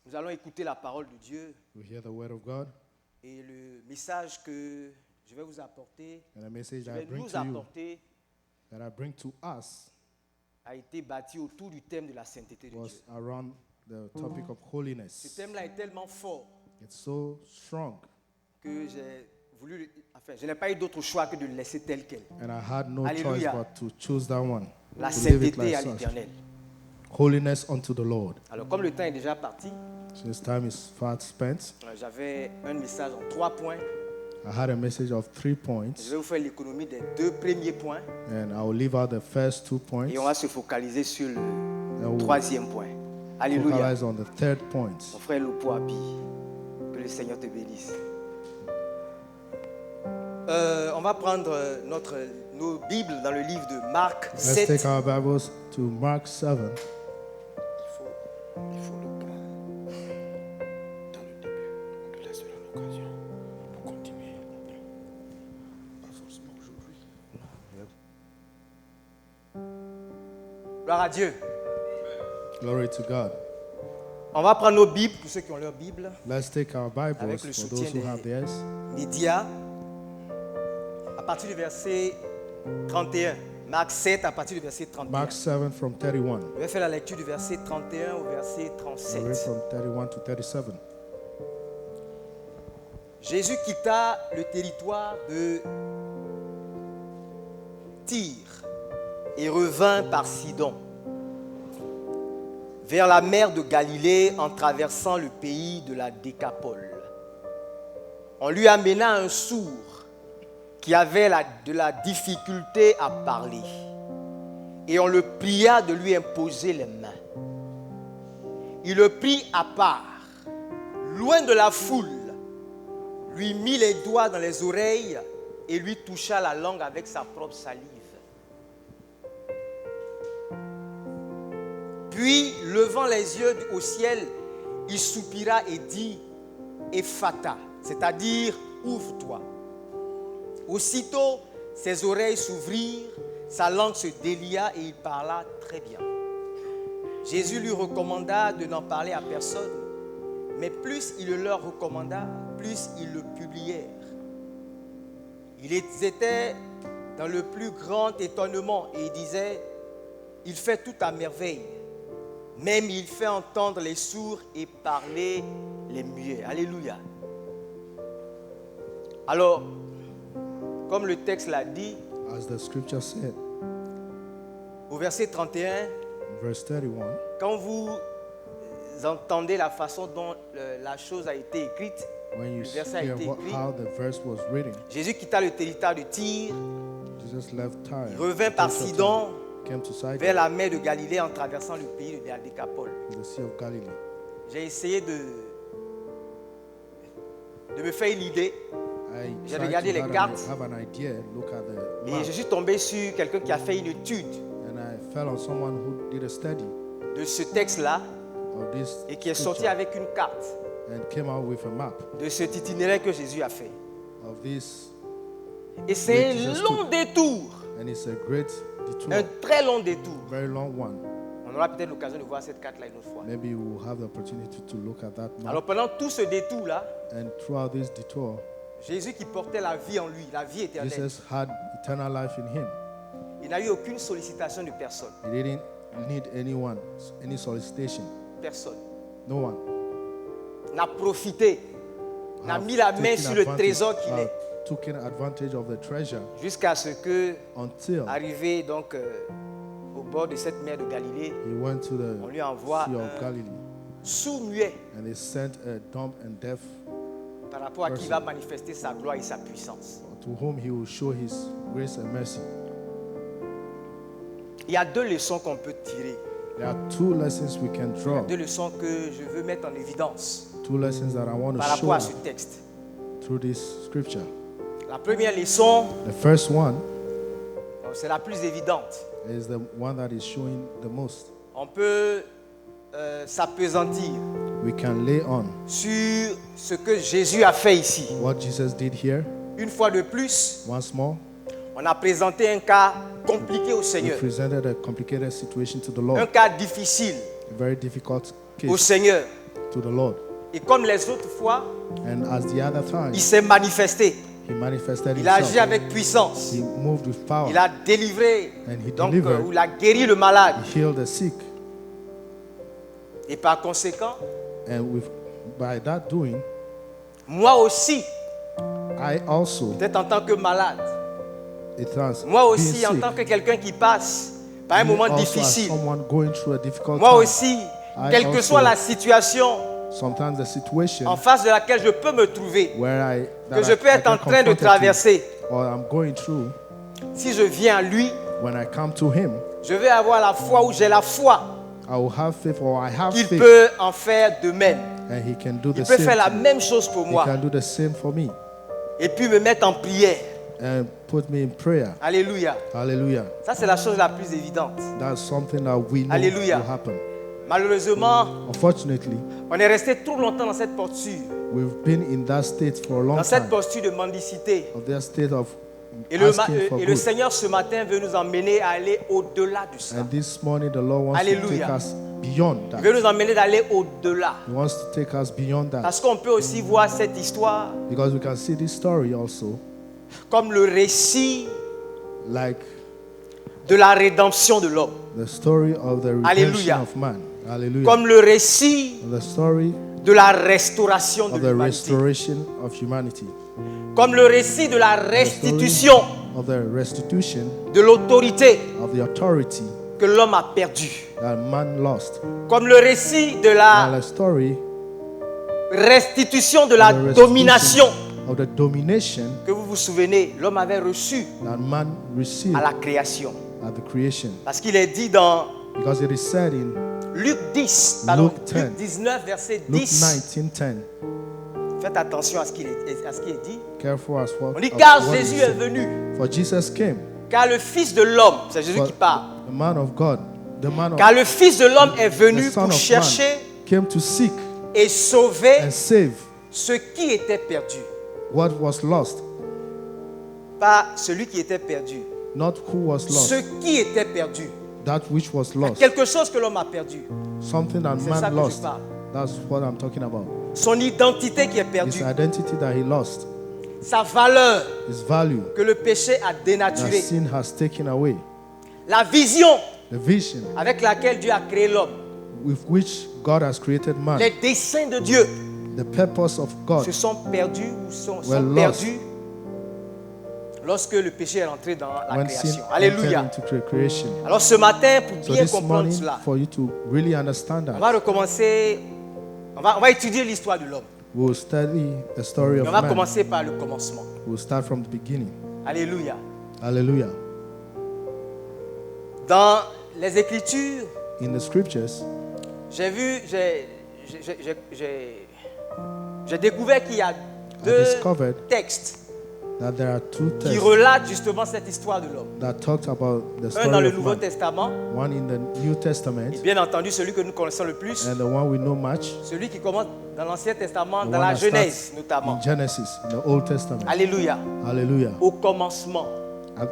Nous allons écouter la parole de Dieu. We hear the word of God, Et le message que je vais vous apporter, and the message je that I vais bring nous to you, apporter, that I bring to us, a été bâti autour du thème de la sainteté de was Dieu. around the topic of Ce holiness. thème-là est tellement fort It's so strong, que j'ai voulu, je n'ai pas eu d'autre choix que de le laisser tel quel. and I had no Hallelujah. choice but to choose that one. La To leave it sainteté à like such. l'Éternel. Holiness unto the Lord. Alors, comme le temps est déjà parti, Since time is far spent, j'avais un message en 3 points. I had a message of 3 Je points, vais vous faire l'économie des 2 premiers points and I will leave out the first 2 points, et on va se focaliser sur le and we'll 3e point. Alléluia. focalize on the third point. Mon frère Lopo Abi, que le Seigneur te bénisse. On va prendre nos Bibles dans le livre de Marc Let's 7. take our Bibles to Mark 7. Il faut le prendre dans le début. On te laissera l'occasion pour continuer. Pas forcément aujourd'hui. Gloire à Dieu. Glory to God. On va prendre nos Bibles, pour ceux qui ont leur Bible, Let's take our Bibles Avec le for soutien those who des- have theirs. médias, à partir du verset 31. Marc 7, à partir du verset 31. Mark 7 from 31. Je vais faire la lecture du verset 31 au verset I read 37. from 31 to 37. Jésus quitta le territoire de Tyr et revint par Sidon, vers la mer de Galilée en traversant le pays de la Décapole. On lui amena un sourd qui avait de la difficulté à parler et on le pria de lui imposer les mains. Il le prit à part, loin de la foule, lui mit les doigts dans les oreilles et lui toucha la langue avec sa propre salive. Puis, levant les yeux au ciel, il soupira et dit « Ephata », c'est-à-dire « ouvre-toi ». Aussitôt, ses oreilles s'ouvrirent, sa langue se délia et il parla très bien. Jésus lui recommanda de n'en parler à personne, mais plus il le leur recommanda, plus ils le publièrent. Ils étaient dans le plus grand étonnement et ils disaient « Il fait tout à merveille, même il fait entendre les sourds et parler les muets. » Alléluia. Alors, comme le texte l'a dit, As the scripture said, au verset 31, verse 31, quand vous entendez la façon dont la chose a été écrite, when you le verset a hear été écrit, how the verse was written, Jésus quitta le territoire de Tyr, Jesus left Tyre, il revint par Sidon came to Sidon, vers la mer de Galilée en traversant le pays de la Décapole. the Sea of Galilee. J'ai essayé de me faire une idée I J'ai tried regardé to les cartes. have an idea, look at the et map, je suis tombé sur quelqu'un qui a fait une étude and I fell on someone who did a study de ce texte-là of this et qui est sorti scripture avec une carte and came out with a map de cet itinéraire que Jésus a fait. of this, Et c'est Oui, un Jesus long took. détour, and it's a great detour, un très long détour. very long one. On aura peut-être l'occasion de voir cette carte-là une autre fois. Maybe we'll have the opportunity to look at that map. Alors pendant tout ce détour-là, And throughout this detour, Jésus qui portait la vie en lui, la vie éternelle, Jesus had eternal life in him. il n'a eu aucune sollicitation de personne. He didn't need anyone, any solicitation. Personne. No one. N'a profité, n'a have mis la main taken sur le advantage- trésor qu'il have est, taken advantage of the treasure jusqu'à ce que, until arrivé donc au bord de cette mer de Galilée, he went to on the lui envoie Sea of un Galilee. sourd-muet And he sent a dumb and deaf par rapport à qui va manifester sa gloire et sa puissance. to whom he will show his grace and mercy. Il y a 2 leçons qu'on peut tirer, There are 2 lessons we can draw. 2 leçons que je veux mettre en évidence 2 lessons that I want par to show rapport à ce texte. through this scripture. La première leçon, The first one c'est la plus évidente. is the one that is showing the most. On peut s'appesantir We can lay on sur ce que Jésus a fait ici. what Jesus did here. Une fois de plus, Once more, on a présenté un cas compliqué au we Seigneur, presented a complicated situation to the un Lord, cas difficile a very difficult au case Seigneur. to the Lord. Et comme les autres fois, And as the other time, il s'est manifesté. he manifested Il a agi himself. avec puissance. He moved with power. Il a délivré, And he donc delivered. ou il a guéri le malade. He healed the sick. Et par conséquent, And by that doing, moi aussi, I also, peut-être en tant que malade, it has moi been aussi en sick. tant que quelqu'un qui passe par un Me moment also as difficile, someone going through a difficult moi time. aussi, I quelle que also- soit la situation Sometimes the situation en face de laquelle je peux me trouver, where que je peux être en train de traverser, or I'm going through, si je viens à lui, when I come to him, je vais avoir la foi où j'ai la foi I will have faith, or I have qu'il faith, peut en faire de même. and he can do Il the peut same. faire la to me. même chose pour He moi can do the same for me, et puis me mettre en prière. and put me in prayer. Alléluia. Hallelujah. Ça, c'est la chose la plus évidente. That's something that we know Hallelujah. will happen. Malheureusement, Unfortunately, on est resté trop longtemps dans cette posture, we've been in that state for a long dans cette time, posture de mendicité. of that state of Et le, asking for et le good. Seigneur ce matin veut nous emmener à aller au-delà de ça. And this morning, the Lord wants to Hallelujah. take us beyond Il that. veut nous emmener d'aller au-delà. He wants to take us beyond that. Parce qu'on peut aussi voir cette histoire Because we can see this story also comme le récit like de la rédemption de l'homme. the story of the redemption Hallelujah. of man. Hallelujah. Comme le récit The story de la restauration de of the l'humanité. restoration of humanity. Comme le récit de la The story restitution of the restitution de l'autorité of the authority que l'homme a perdue. that man lost. Comme le récit de And la the story restitution de of la the restitution domination of the domination que vous vous souvenez, l'homme avait reçu that man received à la création. at the creation. Parce qu'il est dit dans Because it is said in Luc 10, pardon, Luke 10. Luc 19, verset Luke 10. 19:10. Faites attention à ce qui est dit. Careful as what, On dit of car what is Jésus est said. venu, For Jesus came. car le Fils de l'homme, c'est Jésus For qui parle, the man of God, the man of car le Fils de l'homme est the venu Son pour of chercher Man came to seek et sauver and save ce qui était perdu. what was lost, Pas celui qui était perdu, not who was lost, ce qui était perdu. that which was lost. Quelque chose que l'homme a perdu. Something that C'est ça man que je lost. parle. That's what I'm talking about. Son identité qui est His perdue. identity that he lost, Sa valeur his value que le péché a that dénaturée. sin has taken away, La vision the vision avec laquelle Dieu a créé l'homme. with which God has created man, Les desseins de Dieu the purpose of God se sont perdus ou sont were lost perdus lorsque le péché est rentré dans la when sin création. entered Alléluia. into creation. Alors ce matin, pour So bien this comprendre morning, cela, for you to really understand on that, va recommencer, on va étudier l'histoire de l'homme. we'll study the story Et of on va man. commencer par le commencement. We'll start from the beginning. Alléluia. Hallelujah. Dans les Écritures, In the scriptures, j'ai découvert qu'il y a deux discovered textes that there are two qui texts relatent justement cette histoire de l'homme. that talked about the Un story dans le of Nouveau man. Testament, One in the New Testament, et bien entendu celui que nous connaissons le plus, and the one we know much, celui qui commence dans l'Ancien Testament, the dans one la that Genèse starts notamment. in Genesis, in the Old Testament. Alléluia. Hallelujah. Au commencement,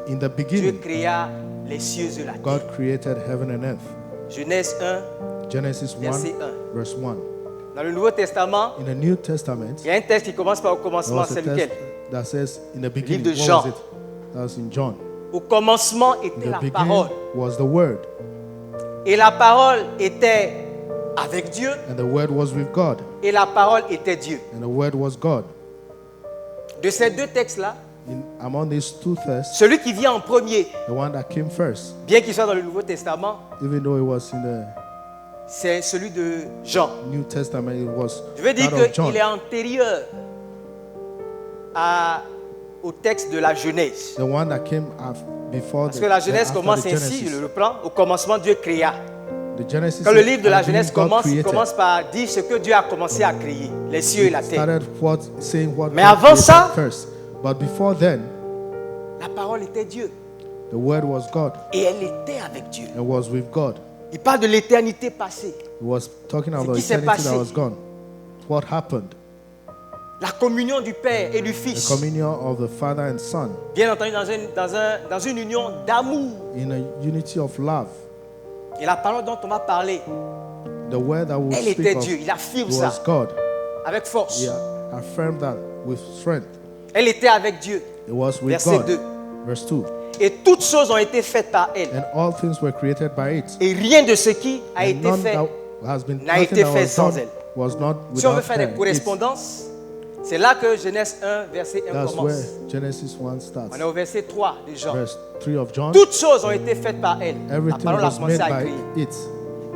In the Dieu beginning, créa les cieux et la terre. God created heaven and earth. Genèse 1, Genesis 1, verset 1. verse 1. Dans le Nouveau Testament, In the New Testament, il y a un texte qui commence par au there commencement, was a c'est text lequel? that says, in the beginning, de what Jean. was it? That was in John. Au commencement In était the la beginning parole. was the Word, Et la parole était avec Dieu. and the Word was with God, Et la parole était Dieu. and the Word was God. De ces deux textes-là, Among these two texts, celui qui vient en premier, the one that came first, bien qu'il soit dans le Nouveau Testament, even though it was in the c'est celui de Jean. New Testament, it was Je veux dire that of John. qu'il est antérieur au texte de la Genèse. The one that came before Parce que la Genèse after commence the ainsi, je Genesis. le reprends. Au commencement, Dieu créa. The Genesis Quand le says, livre de la "At the beginning, Genèse God commence, il created." commence par dire ce que Dieu a commencé à créer, les cieux et la It terre. started saying what Mais God avant created ça- first. But before then, La parole était Dieu. the Word was God Et elle était avec Dieu. and was with God. Il parle de l'éternité passée. It was talking Ce about qui s'est eternity that passé. was gone. What happened? La communion du Père et du The Fils. communion of the Father and Son Bien entendu, dans une union d'amour. in a unity of love. Et la parole dont on va parler, The word that we Elle speak était of Dieu. Il affirme ça was God. avec force. He affirmed that with strength. Elle était avec Dieu. It was with Verset God. 2. Verse 2. Et toutes choses ont été faites par elle. And all things were created by it. Et rien de ce qui a And été none fait. that has been n'a nothing été that fait was sans done elle. was not Si on veut without faire her. des It. correspondances, c'est là que Genèse 1, verset 1 That's commence. where Genesis 1 starts. On est au verset 3 de Jean. Verse 3 of John. Toutes choses ont été faites par elle. La Everything parole a was commencé made à by écrire. it.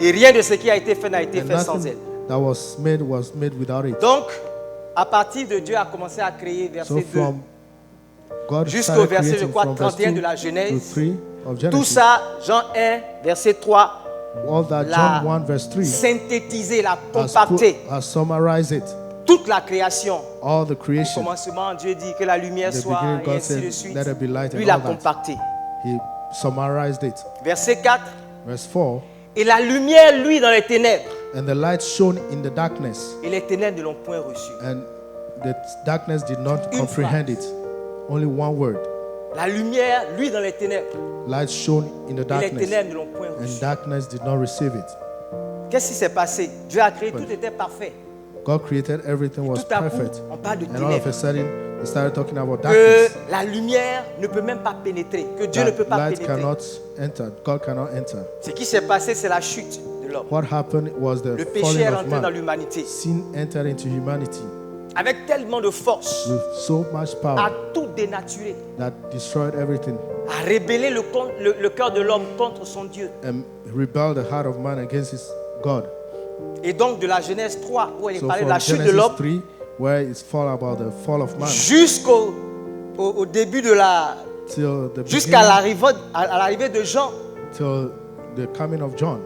Et rien de ce qui a été fait n'a été And fait sans elle. nothing that was made without it. Donc, à partir de Dieu a commencé à créer, verset So 2, from God jusqu'au started verset, je creating crois, from verse 31 de 2 la to Genèse. 3 of Tout Genesis. ça, Jean 1, verset 3, All that l'a John 1 verse 3 synthétisé, l'a has, compacté. has summarized it. Toute la création. All the Au creation. commencement, Dieu dit que la lumière In the soit, beginning, et God ainsi de said, suite. "Let there be light," Lui and l'a all that. compacté. He summarized it. Verset 4. Verse 4. Et la lumière, lui, dans les ténèbres. And the light shone in the darkness, Et les ténèbres ne l'ont point reçu. and the darkness did not Une comprehend phrase. it. Only one word. La lumière, lui, dans les ténèbres. Light shone in the Et les darkness, ténèbres ne l'ont point and reçu. darkness did not receive it. Qu'est-ce qui s'est passé? Dieu a créé, tout était parfait. God created everything was Tout à coup, perfect. on parle de And all of a ténèbres. sudden, they started talking about Que darkness. la lumière ne peut même pas pénétrer. Que Dieu ne peut That pas light pénétrer. cannot enter. God cannot enter. Ce qui s'est passé, c'est la chute de l'homme. What happened was the Le péché falling est of rentré dans man. l'humanité. Sin entered into humanity Avec tellement de force. with so much A power tout dénaturé. that destroyed everything A rébellé le cœur de l'homme contre son Dieu. and rebelled the heart of man against his God. Et donc de la Genèse 3, où elle est So parlée de from la chute de Genesis l'homme, 3, where it's fall about the fall of man, au début de la... till the Jusqu'à beginning, l'arrivée de Jean, till the coming of John,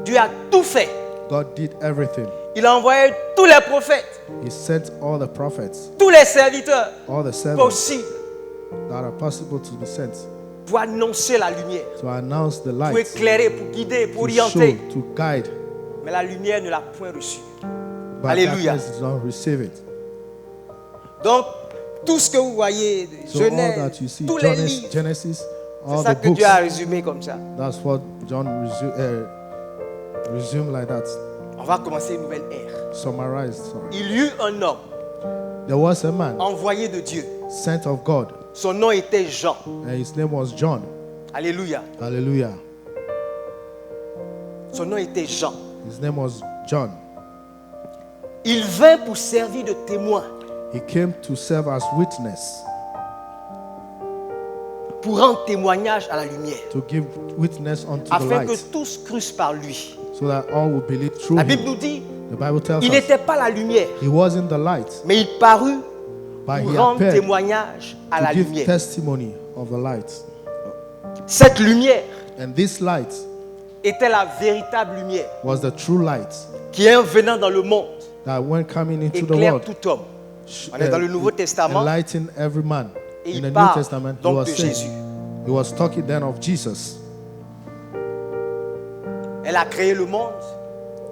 Dieu a tout fait. God did everything. Il a envoyé tous les prophètes, He sent all the prophets, tous les serviteurs all the servants possibles that are possible to be sent pour annoncer la lumière, to announce the pour light, éclairer, pour guider, pour to show, orienter. to guide. Mais la lumière ne l'a point reçue. But Alléluia. darkness does not receive it. Donc, tout ce que vous voyez, So all Genèse, that you see, tous les livres, Genesis, c'est all ça the que books, Dieu a résumé comme ça. that's what John resumed like that. On va commencer une nouvelle ère. Summarized, sorry. Il y eut un homme There was a man envoyé de Dieu. sent of God, Son nom était Jean. and his name was John. Alléluia. Hallelujah. Son nom était Jean. His name was John. Il vint pour servir de témoin, He came to serve as witness, pour rendre témoignage à la lumière, to give witness unto the afin que light, tous crussent par lui. so that all will believe through La Bible him. nous dit, The Bible tells il us n'était pas la lumière, he wasn't the light, mais il parut but pour he rendre appeared témoignage à la to give lumière. testimony of the light. Cette lumière And this light était la véritable lumière was the true light qui, en venant dans le monde, that when coming into the éclaire world, tout homme. On est dans le Nouveau Testament. enlighten every man. Et In il the New parle Testament, he donc was de saying, Jésus. he was talking then of Jesus. Elle a créé le monde.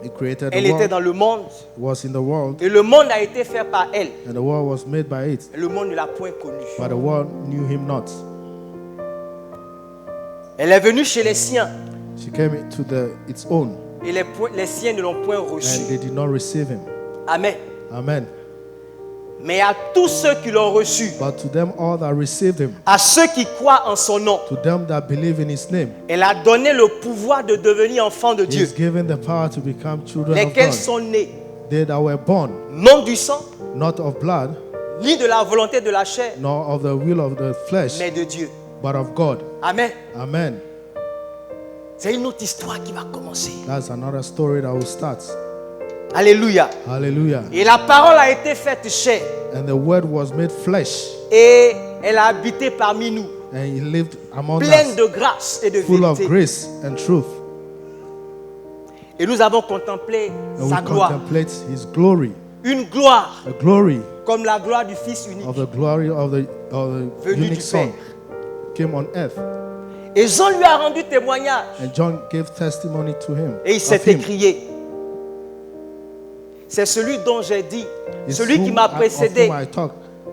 He created Elle the était world, dans le monde. was in the world, Et le monde a été fait par elle. and the world was made by it, Et le monde ne l'a point connue. but the world knew him not. Elle est venue chez les siens. She came to its own, Et les siens ne l'ont point and reçu. they did not receive him. Amen. Amen. Mais à tous ceux qui l'ont reçu, But to them all that received him, à ceux qui croient en son nom, to them that believe in his name, elle a donné le pouvoir de devenir enfants de he Dieu. is given the power to become children of Lesquels God. sont nés, They that were born, non du sang, not of blood, ni de la volonté de la chair, nor of the will of the flesh, mais de Dieu. but of God. Amen. Amen. C'est une autre histoire qui va commencer. That's another story that will start. Alléluia. Hallelujah. Et la parole a été faite chair. And the word was made flesh, Et elle a habité parmi nous, and he lived among pleine us, de grâce et de full of vérité. grace and truth. Et nous avons contemplé And sa we gloire. contemplate his glory, Une gloire the glory comme la gloire du Fils unique. of the glory of the Venu du unique Son Père. came on earth. Et Jean lui a rendu témoignage. And John gave testimony to him. Et il of s'est him. écrié. C'est celui dont j'ai dit, It's celui qui whom m'a of précédé whom I talk,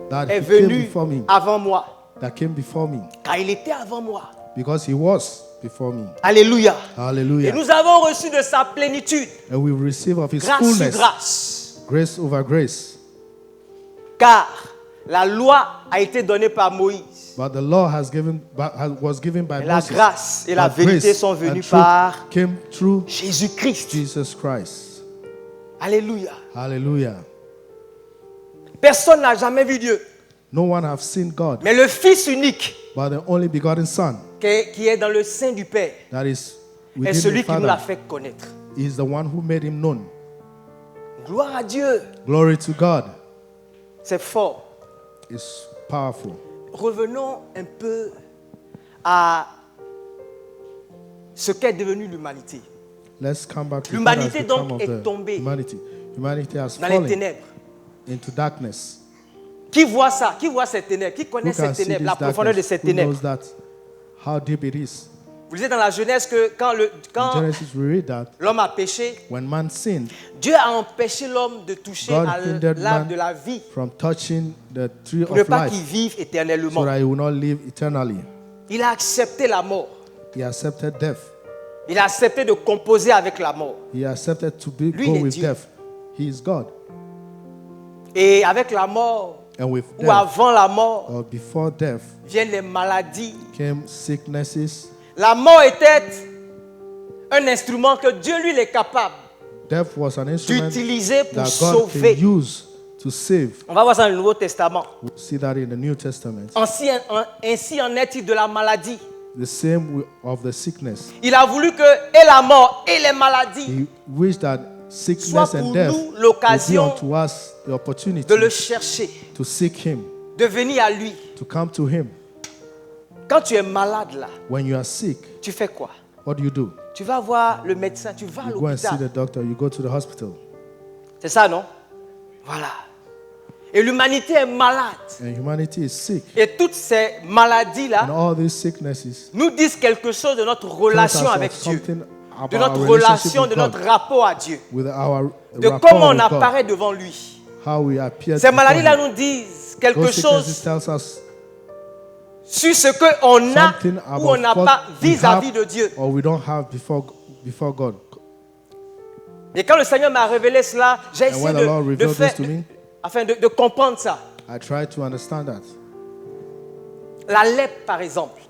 that est he came venu before me, avant moi. that came before me, Car il était avant moi. because he was before me. Alléluia. Et Hallelujah. nous avons reçu de sa plénitude, And we receive of His grâce sur fullness, grâce. grace over grace. Car la loi a été donnée par Moïse. But the law was given by Et la Moses. grâce et la But vérité grace sont and venues truth par came through Jésus-Christ. Jesus Christ. Alléluia. Hallelujah. Personne n'a jamais vu Dieu. No one have seen God, Mais le Fils unique but the only begotten Son, qui est dans le sein du Père that is est within celui the qui nous l'a Father, fait connaître. is the one who made Him known. Gloire à Dieu. Glory to God. C'est fort. It's powerful. Revenons un peu à ce qu'est devenu l'humanité. Let's come back to L'humanité what has become donc of est the tombée humanity. Humanity has dans les fallen ténèbres. into darkness. Qui voit ça? Qui voit ces ténèbres? Qui connaît Who can ces see ténèbres? this La profondeur de darkness? ces Who ténèbres. knows that? How deep it is. Vous lisez dans la Genèse que quand In Genesis, we read that l'homme a péché, when man sinned, Dieu a empêché l'homme de toucher God à hindered l'arbre man de la vie from touching the tree pour ne of pas qu'il life, vive so éternellement. that he will not live eternally. Il a accepté la mort. He accepted death. Il a accepté de composer avec la mort. He accepted to Lui, go il est with Dieu. death. He is God. Et avec la mort, And with ou death, avant la mort, or before death, viennent les maladies. came sicknesses. La mort était un instrument que Dieu, lui, est capable Death was an instrument d'utiliser pour that God sauver. can use to save. On va voir ça dans le Nouveau Testament. We see that in the New Testament. Ainsi en est-il de la maladie. The same of the sickness. Il a voulu que et la mort et les maladies He wished that soient sickness pour and death nous would be l'occasion unto us the opportunity de le chercher, to seek Him, de venir à lui. to come to Him. Quand tu es malade là, When you are sick, tu fais quoi? what do? Tu vas voir le médecin, tu vas à You go and see l'hôpital. the doctor, you go to the hospital. C'est ça, non? Voilà. Et l'humanité est malade. And humanity is sick. Et toutes ces maladies-là And all these sicknesses nous disent quelque chose de notre tells us relation of avec Dieu, something de about notre our relationship relation, with de God, notre rapport à Dieu, with our de rapport comment on with God, apparaît devant lui. how we appear Ces before maladies-là Him. nous disent quelque Those sicknesses chose tells us sur ce qu'on a something ou on n'a about pas what we vis-à-vis de have Dieu. or we don't have before God. Et quand le Seigneur m'a révélé cela, j'ai And essayé when the Lord de revealed faire, this to me, afin de comprendre ça. I try to understand that. La lèpre, par exemple.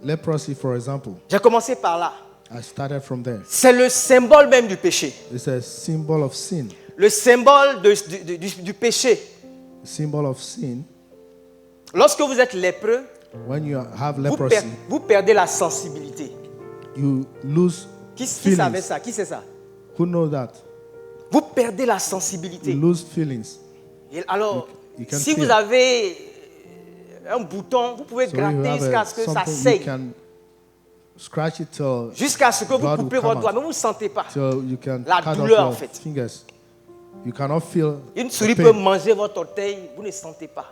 Leprosy, for example, J'ai commencé par là. I started from there. C'est le symbole même du péché. It's a symbol of sin. Le symbole du péché. A symbol of sin. Lorsque vous êtes lépreux, When you have vous, leprosy, vous perdez la sensibilité. you lose Qui savait feelings. ça? Qui sait ça? Who knows that? Vous perdez la You sensibilité. lose feelings. Et alors, You can si feel. vous avez un bouton, vous pouvez So if you gratter have jusqu'à ce que ça something, you saigne. can scratch it till Jusqu'à ce que vous blood coupez will come votre doigt. out. Mais vous ne sentez pas. till you can La cut off douleur, your en fait. fingers. You cannot feel Une the souris pain. peut manger votre orteil, vous ne sentez pas.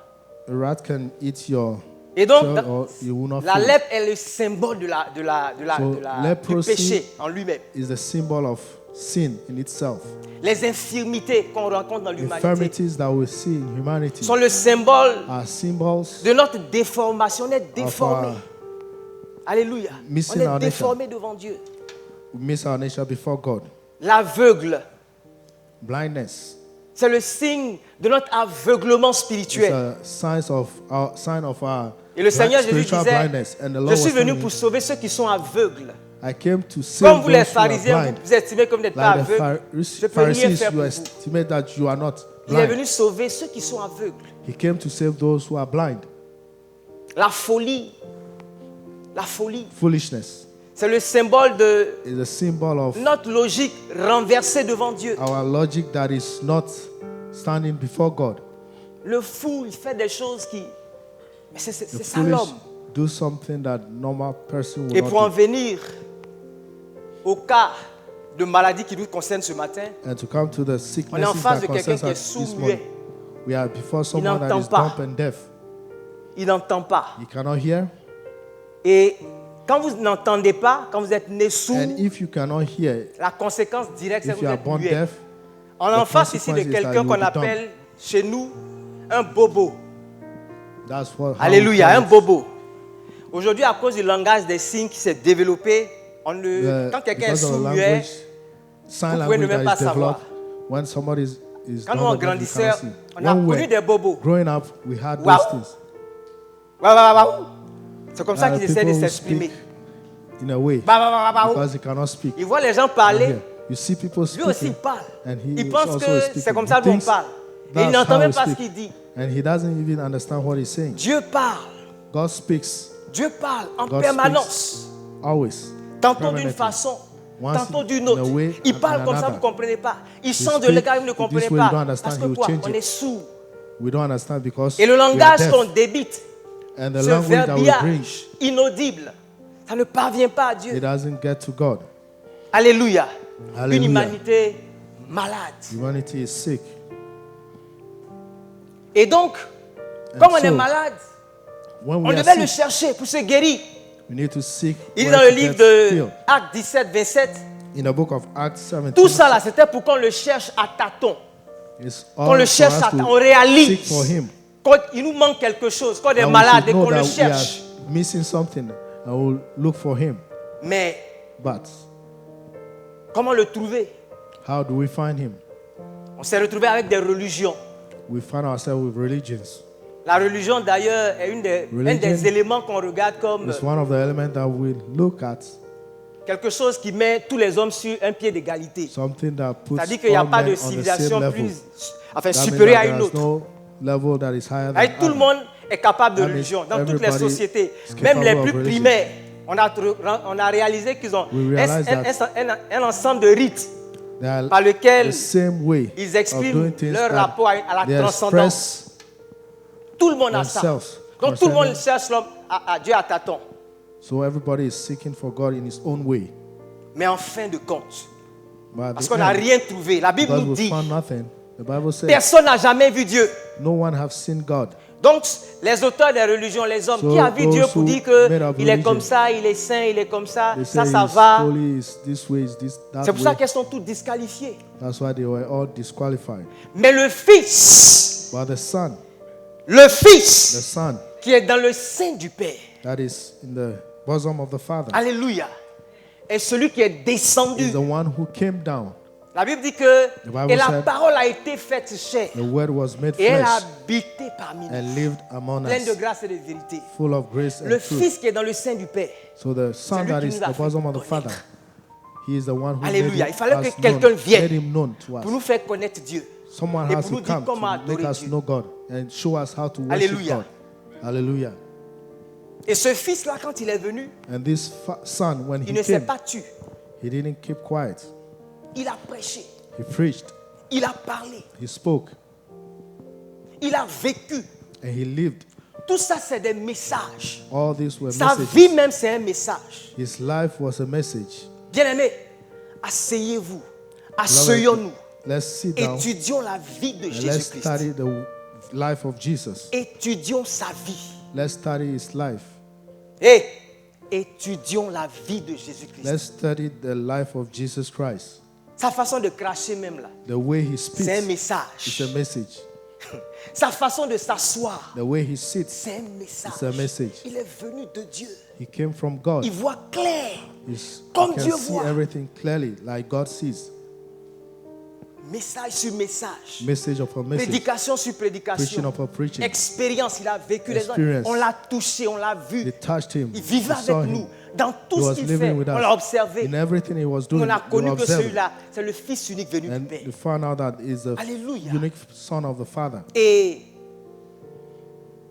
A rat can eat your Et donc, tail or you will not la feel it. lèpre est le symbole du leprosy péché en lui-même. is the symbol of sin in itself. Les infirmités qu'on rencontre dans l'humanité Infirmities that we see in humanity sont le symbole are symbols de notre déformation. On est déformé. our Alléluia. On missing est our déformé devant Dieu. we miss our nature before God. L'aveugle, Blindness c'est le signe de notre aveuglement is spirituel. a sign of our Et le Seigneur Jésus spiritual disait, blindness. And the Lord je suis was venu telling pour me, sauver ceux qui sont aveugles. I came to save Comme vous les those who are pharisiens, blind. vous estimez comme n'êtes pas Like the aveugles. Je ne peux rien Pharisees, faire you pour vous. estimate that you are not Il est blind. venu sauver ceux qui sont aveugles. He came to save those who are blind. La folie, Foolishness c'est le symbole de is a symbol of notre logique renversée devant Dieu. our logic that is not standing before God. Le fou, il fait des choses qui... Mais c'est The ça foolish l'homme. do something that normal person will Et pour en not do. venir au cas de maladie qui nous concerne ce matin, And to come to the on est en sicknesses face that de quelqu'un concerns qui est us this sourd-muet. morning, we are before someone that n'entend is pas. dumb and deaf. Il n'entend pas. He cannot hear. Et quand vous n'entendez pas, quand vous êtes né sourd, And if you cannot hear, la conséquence directe, c'est que if vous you are êtes born muet. deaf, On est en the face ici de consequence is that quelqu'un you qu'on will be dumb. appelle chez nous un bobo. that's what. how Alléluia, we un call it. bobo. Aujourd'hui, à cause du langage des signes qui s'est développé, quand quelqu'un est Because of the sourd-muet, language, sign vous pouvez ne language même that pas is savoir. developed, when somebody is Quand nous, on not able to grandissait, see. on a When we connu des were bobos. growing up, we had Wow. those things. Waouh, waouh, waouh. C'est comme ça qu'ils essaient de People who s'exprimer. speak in a way Bah, bah, bah, bah, bah. because he cannot speak. Ils voient les gens parler, Here, you see people lui aussi speaking, il parle. and he Il is pense also que speaking. c'est comme He ça qu'on thinks parle. Et il that's n'entend how même we pas ce speak. qu'il dit. And he doesn't even understand what he's saying. Dieu parle. God speaks Dieu parle en God permanence. always. Tantôt d'une permanently. façon, Once tantôt d'une in a autre. way Il and parle comme ça, another. vous ne comprenez pas. Il He sent de speak l'écart, vous ne this comprenez way, pas. you don't understand, Parce he que will quoi? change On it. est sourd. We don't understand because Et le we are langage deaf. qu'on débite, And the ce language that we bring, verbiage inaudible, ça ne parvient pas à Dieu. it doesn't get to God. Alléluia. Alléluia. Une humanité malade. Humanity is sick. Et donc, comme on est so, malade, When on we are devait le sick, chercher pour se guérir. we need to seek Il dit where dans le to livre get de healed. Actes 17, 27, In the book of Acts 17, tout ça là, c'était pour qu'on le cherche à tâtons. it's Qu'on all le for cherche us à to tâtons, on réalise. seek for Him. Quand il nous manque quelque chose, quand on est And we malade should et know qu'on le that we are cherche. missing something, and we'll look for Him. Mais But comment le trouver? how do we find Him? On s'est retrouvé avec des religions. We find ourselves with religions. La religion d'ailleurs est un des Religion éléments qu'on regarde comme It's one of the elements that we look at, quelque chose qui met tous les hommes sur un pied d'égalité. something that puts C'est-à-dire qu'il n'y a all pas men de on the same civilisation level. plus, enfin, That means supérieure that à une there's autre. no level that is higher than Avec tout le other. monde est capable de That means religion. Dans toutes les everybody sociétés, is même les capable plus of religion. primaires, on a réalisé qu'ils ont We realize un ensemble de rites They are par lequel the same way ils of expriment doing things leur that rapport à la they transcendance. express Tout le monde a ça. themselves Donc tout le monde concerning- cherche l'homme à Dieu à tâtons. So everybody is seeking for God in his own way. Mais en fin de compte, But at parce the qu'on n'a end, rien trouvé, la Bible because nous we dit, found nothing, the Bible says personne n'a jamais vu Dieu. no one have seen God. Donc, les auteurs des religions, les hommes, So qui a vu Dieu those pour who dire made up qu'il est religion, comme ça, il est saint, il est comme ça, They say ça he's va. holy, is this way, is this that C'est pour ça way. qu'elles sont toutes disqualifiées. That's why they were all disqualified. Mais le Fils, But the Son, le the Fils Son qui est dans le sein du Père, that is in the bosom of the Father, alléluia, est celui qui est is descendu. the one who came down. La Bible dit que Bible et la said, parole a été faite chair The Word was made et elle a flesh habité parmi nous, and lived among pleine de us, grâce et de vérité. full of grace Le and truth. Fils qui est dans le sein du Père. So the Son lui that qui is nous a the fait bosom of the connaître. Father, He is the one who Alléluia. made Il fallait us que quelqu'un known, vienne made Him known to pour us. nous faire connaître Dieu. Someone et has pour to nous dire come comment to make adorer us Dieu. know God and show us how to worship Alléluia. God. Hallelujah. Et ce Fils-là, quand il est venu, And this Son, when il He ne s'est came, pas tu. He didn't keep quiet. Il a prêché. He preached, Il a parlé. He spoke, Il a vécu. and He lived. Tout ça, c'est des messages. All these were Sa messages. vie même, c'est un message. His life was a message. Bien-aimés, asseyez-vous. Asseyons-nous. Let's sit down Étudions la vie de and let's Jésus-Christ. study the life of Jesus. Étudions sa vie. Let's study His life. Et étudions la vie de Jésus-Christ. Let's study the life of Jesus Christ. Sa façon de cracher même là, The way He c'est un speaks message. is a message. Sa façon de s'asseoir, The way He sits, c'est un message. it's a message. Il est venu de Dieu. He came from God. Il voit clair. He's, Comme you can Dieu see voit. everything clearly, like God sees. Message sur message. Message of a message. Prédication sur Preaching prédication. of a preaching. Expérience, il a vécu les gens. Experience. On l'a touché, on l'a vu. They touched Him. Il vivait We saw avec nous. Him. Dans He tout was ce qu'il fait, living with on us. l'a observé. In everything He was doing, On a we connu que observed. celui-là, c'est le Fils unique venu du And Père. we found out that He's the Alléluia. unique Son of the Father. Et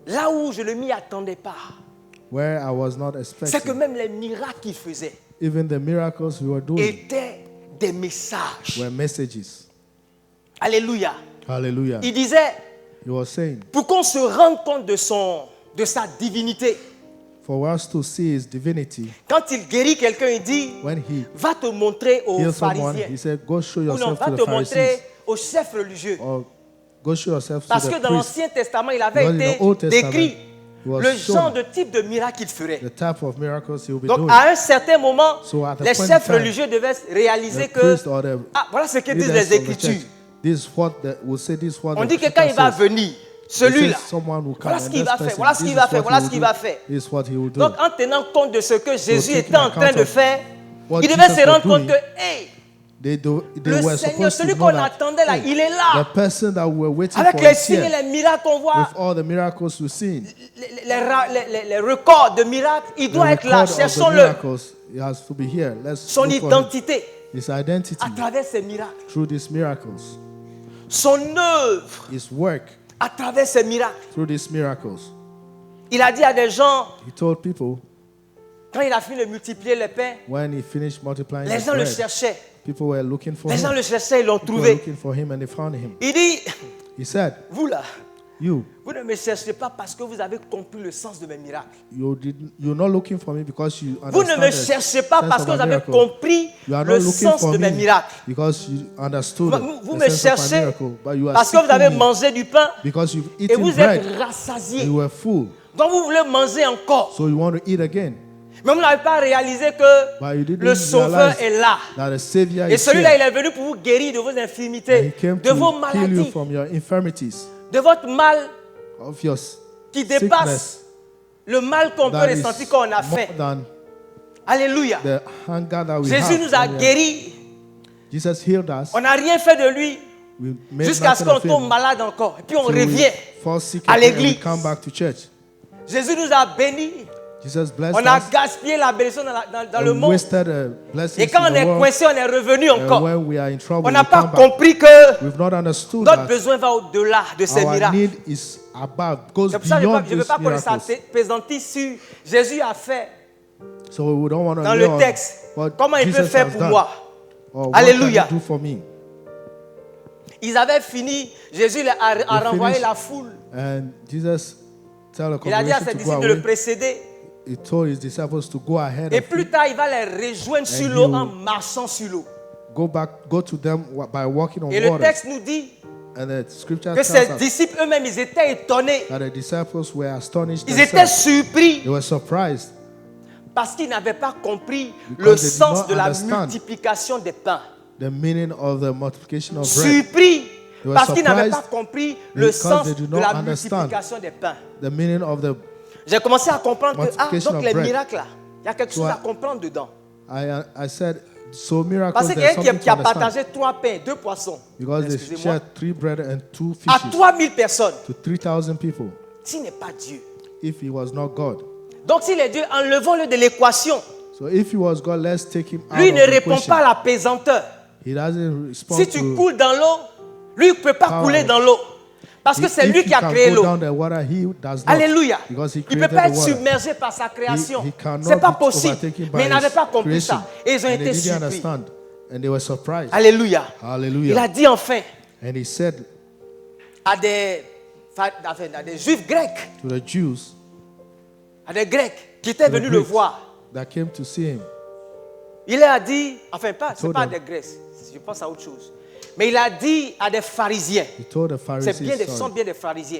là où je ne m'y attendais pas, Where I was not c'est que expecting, même les miracles qu'il faisait even the miracles we were doing étaient des messages. were messages. Alléluia. Hallelujah. Il disait, He was saying, pour qu'on se rende compte de sa divinité, for us to see His divinity, quand il guérit quelqu'un, il dit, when He va te montrer aux healed someone, pharisiens. He said, go show Ou non, yourself va to te the montrer Pharisees. aux chefs religieux. Or go show yourself to Parce the que dans priests. l'Ancien Testament, il avait Because in été the Old Testament, décrit he was le shown genre de type de miracle qu'il ferait. the type of miracles He will be Donc, doing. à un certain moment, So at a les point in chefs time, religieux devaient réaliser The que, priest or the ah, voilà ce que disent leaders les of the Écritures. church, this is what will say this is what On the dit que quand scripture il va says. venir, celui-là. Someone will come Voilà ce and qu'il this va faire, person, voilà ce this qu'il is va what faire, he voilà will ce qu'il do, va faire. this is what he will do. Donc, en tenant compte de ce que Jésus taking était en train account de of faire, what il devait Jesus se was rendre compte doing, que, hey, they le were Seigneur, supposed to celui know qu'on that, attendait là, hey, il est là. the person that we were waiting Avec for les is signes et here. les miracles qu'on voit, With all the miracles we've seen, les records de miracles, il the doit être là. record of the Cherchons-le. miracles, he has to be here. Let's Son look for him. identité His identity à travers ces miracles. through these miracles, Son œuvre his work à travers ces miracles. through these miracles. Il a dit à des gens, He told people quand il a fini de multiplier les pains, when he finished multiplying les the gens le bread, cherchaient. people were looking for Les gens him. le cherchaient, ils l'ont People were trouvé. looking for him and they found him. Il dit, He said, vous là, you vous ne me cherchez pas parce que vous avez compris le sens de mes miracles. you're not looking for me because you Vous ne understand me the cherchez pas sense parce of que my vous avez miracle. compris You are le not looking sens for de mes me miracles. because you understood Vous the me sense of my cherchez miracle, but you are parce que vous avez seeking me mangé du pain because you've et eaten vous bread. êtes rassasiés. You were full, Donc vous voulez manger encore. so you want to eat again. Mais vous n'avez pas réalisé que But you didn't le Sauveur realize est là. that the Savior Et is celui-là, here. il est venu pour vous guérir de vos And he infirmités, came de vos to heal you maladies, from your infirmities, de votre mal of your qui dépasse sickness. le mal qu'on peut That is ressentir quand on a more faim. than Alléluia. the hunger that we Jésus have. nous a when we are- guéris. Jesus healed us. On n'a rien fait de lui We made jusqu'à ce nothing qu'on of tombe him. malade encore. Et puis on So we revient. fall sick à again and we l'église. come back to church. Jésus nous a bénis. Jesus blessed On a us. gaspillé la bénédiction dans le And monde. wasted blessings Et quand in on the est world. coincé, on est revenu And encore. when we are in trouble, On n'a we pas come back. compris que We've not understood notre that besoin va au-delà de ces our miracles. need is above, goes C'est pour ça que beyond je ne veux these pas qu'on miracles. s'apaisantit sur Jésus a fait So we don't want to dans lay le on texte. what Comment il peut Jesus faire has pour done. moi? Or what Alléluia. can he do for me? Ils avaient fini. Jésus a renvoyé finished. la foule. And Jesus told the Il a dit à ses congregation to go disciples de le away. précéder. He told his disciples to go ahead Et of plus him. tard, il va les rejoindre sur And l'eau he en will- marchant sur l'eau. Go to them by walking on Et le water. texte nous dit And the scripture que tells ses us disciples eux-mêmes, ils étaient étonnés. that the disciples were astonished Ils étaient themselves. surpris They were surprised parce qu'ils n'avaient pas compris Because le they did sens not de la understand multiplication des pains. the meaning of the multiplication of bread. Surpris They were parce qu'ils n'avaient pas surprised compris le because sens they do de not la understand multiplication des pains. The meaning of the J'ai commencé à comprendre que Multiplication donc of les bread. miracles là, il y a quelque chose So à comprendre dedans. I said, so miracles, Parce qu'il y a there's un something qui to a understand. partagé 3 pains, 2 poissons. Because they Excusez-moi. shared 3 bread and 2 À fishes 3000 personnes. to 3,000 people. S'il n'est pas Dieu. If he was not God. Donc s'il est Dieu, enlevons-le de l'équation. So if he was God, let's take him out Lui of ne the répond equation. pas à la pesanteur. He doesn't respond Si tu to coules dans l'eau, lui ne peut pas power. couler dans l'eau. Parce que c'est if lui he qui a can créé go l'eau. down the water, he does not. Alléluia. Because he Il ne peut created pas the être water. submergé par sa création. He cannot Ce n'est pas be possible. overtaken by Mais ils n'avaient his pas compris creation. ça. Et ils ont And été they didn't surpris. understand. And they were surprised. Alléluia. Il Hallelujah. a dit enfin And he said à des juifs grecs, to the Jews à des grecs qui étaient To the venus le Greeks. voir. that came to see him, Il leur a dit, enfin c'est Told pas à them. des Grecs, je pense à autre chose. Mais il a dit à des pharisiens, he told the Pharisees, ce sont bien des pharisiens,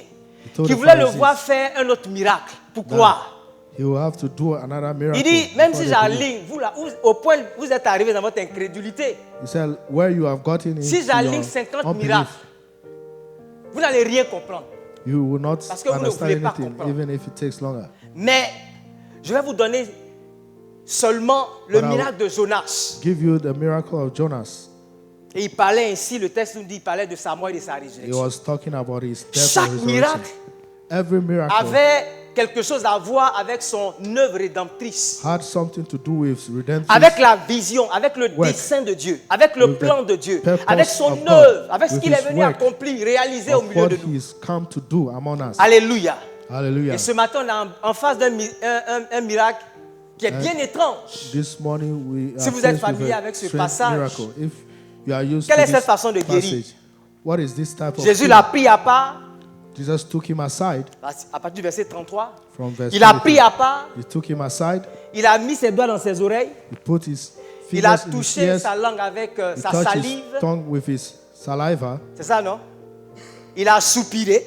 told qui the voulaient le Pharisees voir faire un autre miracle pour croire. he will have to do another miracle. Il dit, même before si they believe. j'aligne, vous là, au point où vous êtes arrivé dans votre incrédulité, He said, where you have gotten si into j'aligne your 50 unbelief, miracles, vous n'allez rien comprendre. you will not Parce que vous ne understand voulez pas anything, comprendre. even if it takes longer. Mais je vais vous donner seulement le But I will- miracle de Jonas. Give you the miracle of Jonas. Et il parlait ainsi, le texte nous dit, il parlait de sa mort et de sa He résurrection. was talking about his death Chaque and resurrection. miracle Every miracle avait quelque chose à voir avec son œuvre rédemptrice, had something to do with redemption, avec la vision, avec le Work. dessein de Dieu, avec le With the plan de Dieu, purpose avec son of God, œuvre, avec ce with qu'il est his venu work, accomplir, réaliser au of milieu what de nous. he's come to do among us. Alléluia. Hallelujah. Et ce matin, on est en face d'un un miracle qui est bien étrange. This morning we Si are vous êtes faced with familier a avec ce strange passage, miracle. If you are used quelle to est cette this façon de guérir? passage, what is this type of Jésus healing? l'a pris à part, Jesus took him aside à partir du verset 33. from verse Il a 23. pris à part, He took him aside. il a mis ses doigts dans ses oreilles, He put his il a fingers in his touché ears. sa langue avec He sa touched his salive. tongue with his saliva. C'est ça, non? Il a soupiré.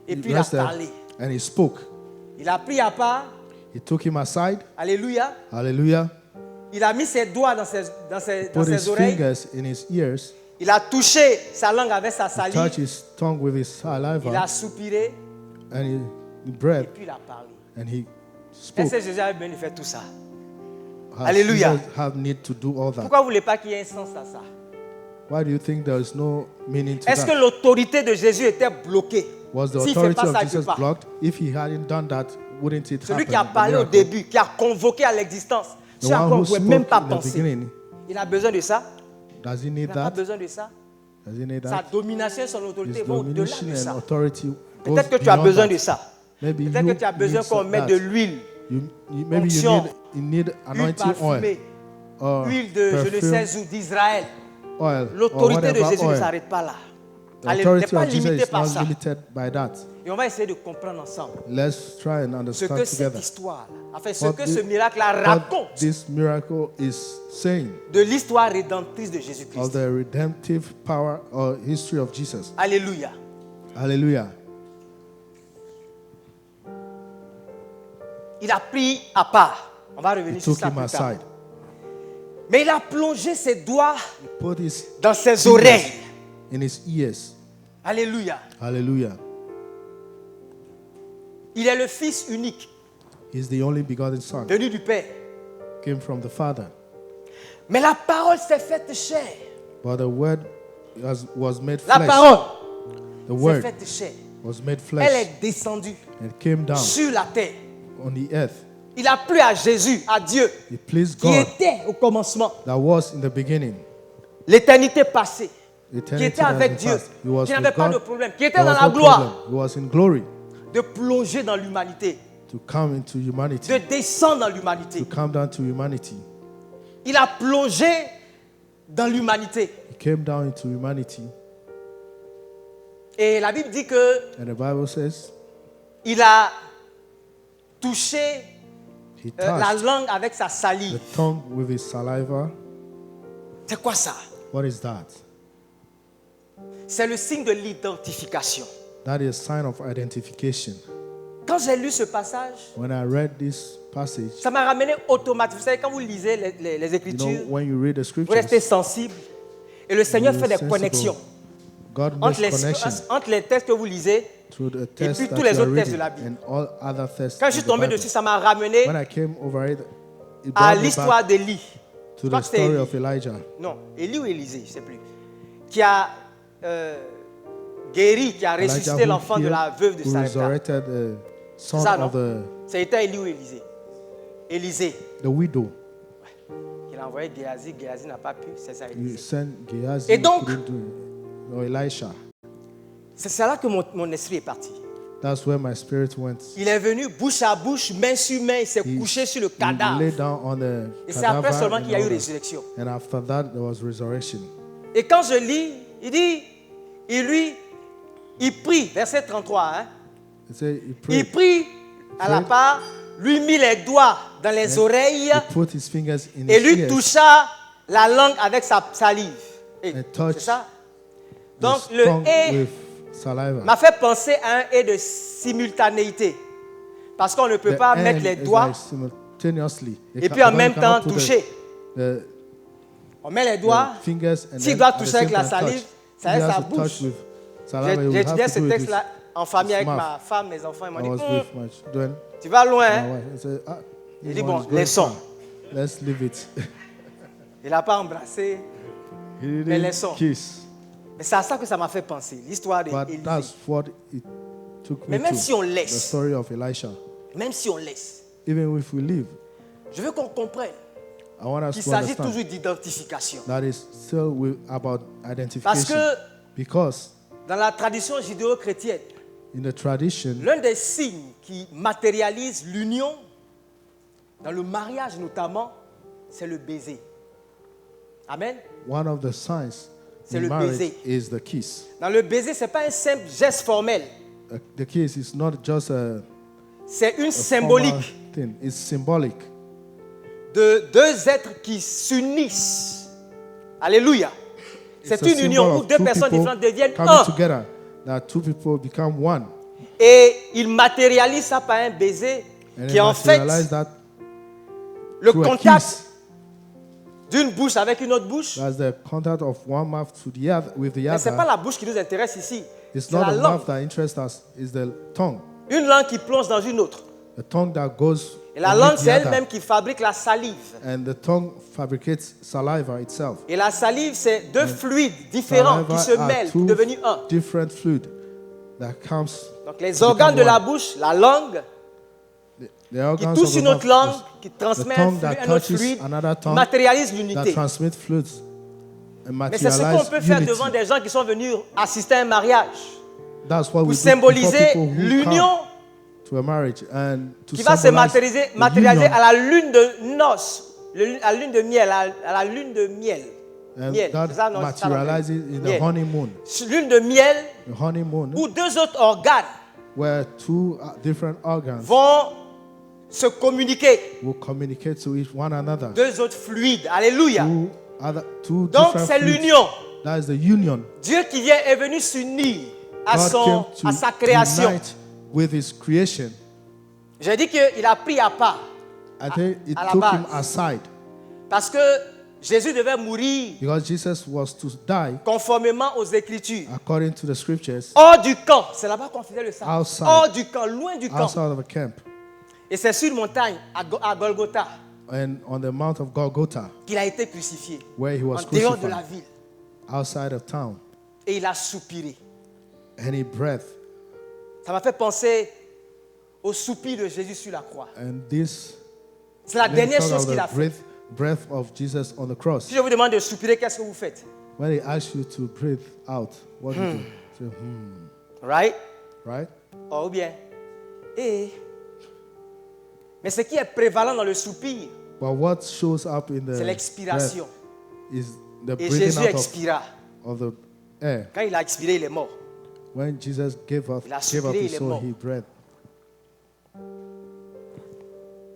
Et He puis il a rested parlé. and he spoke. Il a pris à part. He took him aside. Alléluia. Hallelujah. Il a mis ses doigts dans Put his ses oreilles. fingers in his ears. Il a touché sa langue avec sa He salive. touched his tongue with his Il a saliva, soupiré and he et breathed, puis il a parlé. and he spoke. Est-ce que Jésus avait besoin de faire tout ça? Has Hallelujah. Jesus have need to do all that? Pourquoi vous ne voulez pas qu'il y ait un sens à ça? Why do you think there is no meaning to Est-ce que that? l'autorité de Jésus était bloquée? Was the S'il ne fait authority pas of ça, il ne Jesus peut pas. blocked? If he hadn't done that, wouldn't it Celui happen? qui a The parlé au miracle? début, qui a convoqué à l'existence, The ce à one quoi on who ne pouvait spoke même pas in the penser. beginning, Il a besoin de ça? does he Il need n'a pas that? besoin de ça? Does he need Sa that? domination et son autorité His vont au-delà domination de and ça. authority goes Peut-être que tu as beyond besoin that. de ça. Maybe Peut-être que you tu as besoin need qu'on mette that. de l'huile, Maybe onction, you need huile anointing oil, parfumée, or huile de je ne perfume sais où, d'Israël. oil, or L'autorité de whatever Jésus ne oil. s'arrête pas là. The Elle n'est authority pas of Jesus limitée is par not ça. limited by that. Et on va essayer de comprendre ensemble Let's try and ce understand que cette together histoire, enfin ce What que the- ce miracle-là what raconte this miracle is saying de l'histoire rédemptrice de of Jésus-Christ. the redemptive power or history of Jesus. Alléluia. Hallelujah. Il a pris à part. On va He revenir sur took ça him plus tard. aside. Mais il a plongé ses doigts He put his dans ses fingers oreilles. in his ears. Alléluia. Hallelujah. Il est le Fils unique, He's the only begotten Son. venu du Père. Came from the Father. Mais la parole s'est faite chair. But the word was made La flesh. parole The s'est word faite chair. was made Elle flesh est descendue and came down sur la terre. on the earth. Il a plu à Jésus, à Dieu, It pleased qui God était au commencement, that was in the beginning. l'éternité passée, qui Eternity était that avec has Dieu, passed. He was qui with n'avait pas de God. problème, qui était There dans was la no gloire, problem. He was in glory de plonger dans l'humanité, to come into humanity, de descendre dans l'humanité. to come down to humanity. Il a plongé dans l'humanité. He came down into humanity. Et la Bible dit que And the Bible says il a touché he la touched langue avec sa the salive. tongue with his saliva. C'est quoi ça? What is that? C'est le signe de l'identification. That is a sign of identification. Quand j'ai lu ce passage, When I read this passage, ça m'a ramené automatiquement. Vous savez, quand vous lisez les you Écritures, know, when you read the vous restez scriptures, sensible. Et le Seigneur you're fait des sensible. connexions God makes connection entre les textes que vous lisez. through the Et text puis that tous les you are autres textes de reading la Bible. and all other texts Quand in je suis the tombé Bible. dessus, ça m'a ramené When I came over it, it à brought me l'histoire back d'Élie. to crois the que c'est story Élie. of Elijah. Non, Élie ou Élisée, je ne sais plus. Qui a guéri, qui a Elijah ressuscité who l'enfant de healed, la veuve de who Sarepta. resurrected the son Ça, non? of C'était Élie ou Élisée? Élisée. the widow. Il a envoyé Géasi, Géasi n'a pas pu, c'est ça You Élisée. sent Gehazi. Et donc- couldn't do it. Or Elisha. C'est là que mon esprit est parti. That's where my spirit went. Il est venu bouche à bouche, main sur main, il s'est He- couché sur le He cadavre. lay down on the Et c'est après cadaver seulement and qu'il y a eu all that. résurrection. And after that, there was resurrection. Et quand je lis, il dit, il prie, verset 33, hein, He said he il prayed. prie à la Prayed. part, lui mit les doigts dans les oreilles He put his fingers in et his lui ears. toucha la langue avec sa salive. Et And touched c'est ça? his Donc le tongue et with saliva. m'a fait penser à un et de simultanéité. Parce qu'on ne peut The pas end mettre les is doigts like simultaneously. et puis en même You cannot temps put toucher. The On met les doigts. fingers and S'il then doit at the toucher same avec la time salive, touch. ça If est he has sa to bouche. touch with saliva, you J'ai will have étudié to ce do it with texte-là en famille avec mouth. ma femme, mes enfants. Ils m'ont I dit, was with my children. tu vas loin, My hein? wife. I said, Il this dit, one bon, is going laissons. far. Let's leave it. Il n'a pas embrassé. He Mais didn't laissons. kiss. Mais c'est à ça que ça m'a fait penser, l'histoire But d'Élisée. that's what it took Mais me même to. si on The laisse, story of Elisha. même si on laisse, Even if we leave, je veux qu'on comprenne I want us qu'il to s'agit understand toujours d'identification. that is still about Parce identification. que Because dans la tradition judéo-chrétienne, in the tradition, l'un des signes qui matérialise l'union, dans le mariage notamment, c'est le baiser. Amen. one of the signs C'est in le marriage baiser. is the kiss. Dans le baiser, ce n'est pas un simple geste formel, The kiss is not just a c'est une formal symbolique thing. It's symbolic de deux êtres qui s'unissent. Alléluia. C'est It's a une union symbol où of deux two personnes people différentes deviennent coming un. together. That two people become one. Et il matérialise ça par un baiser And qui they est en fait materialize that le through a contact kiss. d'une bouche avec une autre bouche. That's the contact of one mouth to the other with the Mais ce n'est pas other. la bouche qui nous intéresse ici. It's C'est not la the langue. mouth that interests us, it's the tongue. Une langue qui plonge dans une autre. The tongue that goes Et la with langue, the c'est other. elle-même qui fabrique la salive. And the tongue fabricates saliva itself. Et la salive, c'est deux fluides différents qui se Saliva are mêlent pour two devenir un. different fluid that comes. Donc les organes de la one. bouche, la langue, The qui organs touche of the une autre mouth langue, qui transmet the un, tongue that un autre touches fluide, another tongue, matérialise that l'unité. transmit fluids and Mais c'est ce qu'on materialize peut faire unity. devant des gens qui sont venus assister à un mariage That's what pour we do before symboliser people who l'union come to a marriage and to qui va se symbolize matérialiser the à la lune de noces, à la lune de miel, à la lune de miel. union. Miel, And c'est ça, that non, c'est ça, non, materializes in the miel. honeymoon. Lune de miel The honeymoon, où deux autres organes where two different organs vont se communiquer. will communicate to one another. Deux autres fluides. Alléluia. Two Donc different c'est fluids. l'union. That is the union. Dieu qui vient est venu s'unir à, God came à to sa création. unite with His creation. J'ai dit qu'il a pris à part. I think it à la took base. him aside Parce que Jésus devait mourir because Jesus was to die conformément aux Écritures. according to the scriptures Hors du camp. C'est là-bas qu'on faisait le sabbat. Outside. Hors du camp, loin du camp. outside of a camp Et c'est sur une montagne, à Golgotha, and on the Mount of Golgotha qu'il a été crucifié. where he was En dehors de la crucified ville. outside of town Et il a soupiré. and he breathed Ça m'a fait penser au soupir de Jésus sur la croix. and this C'est la let me dernière talk chose about qu'il a the faite. breath of Jesus on the cross. Si je vous demande de soupirer, qu'est-ce que vous faites? When he asked you to breathe out, what do you do? Say, Right? right? Oh, ou bien. Eh. Mais ce qui est prévalent dans le soupir, But what shows up in the c'est l'expiration. breath is the Et breathing Jésus out expira. of the air. Quand il a expiré, il est mort. When Jesus gave up Il a his soupiré, il est soul, mort. he breathed.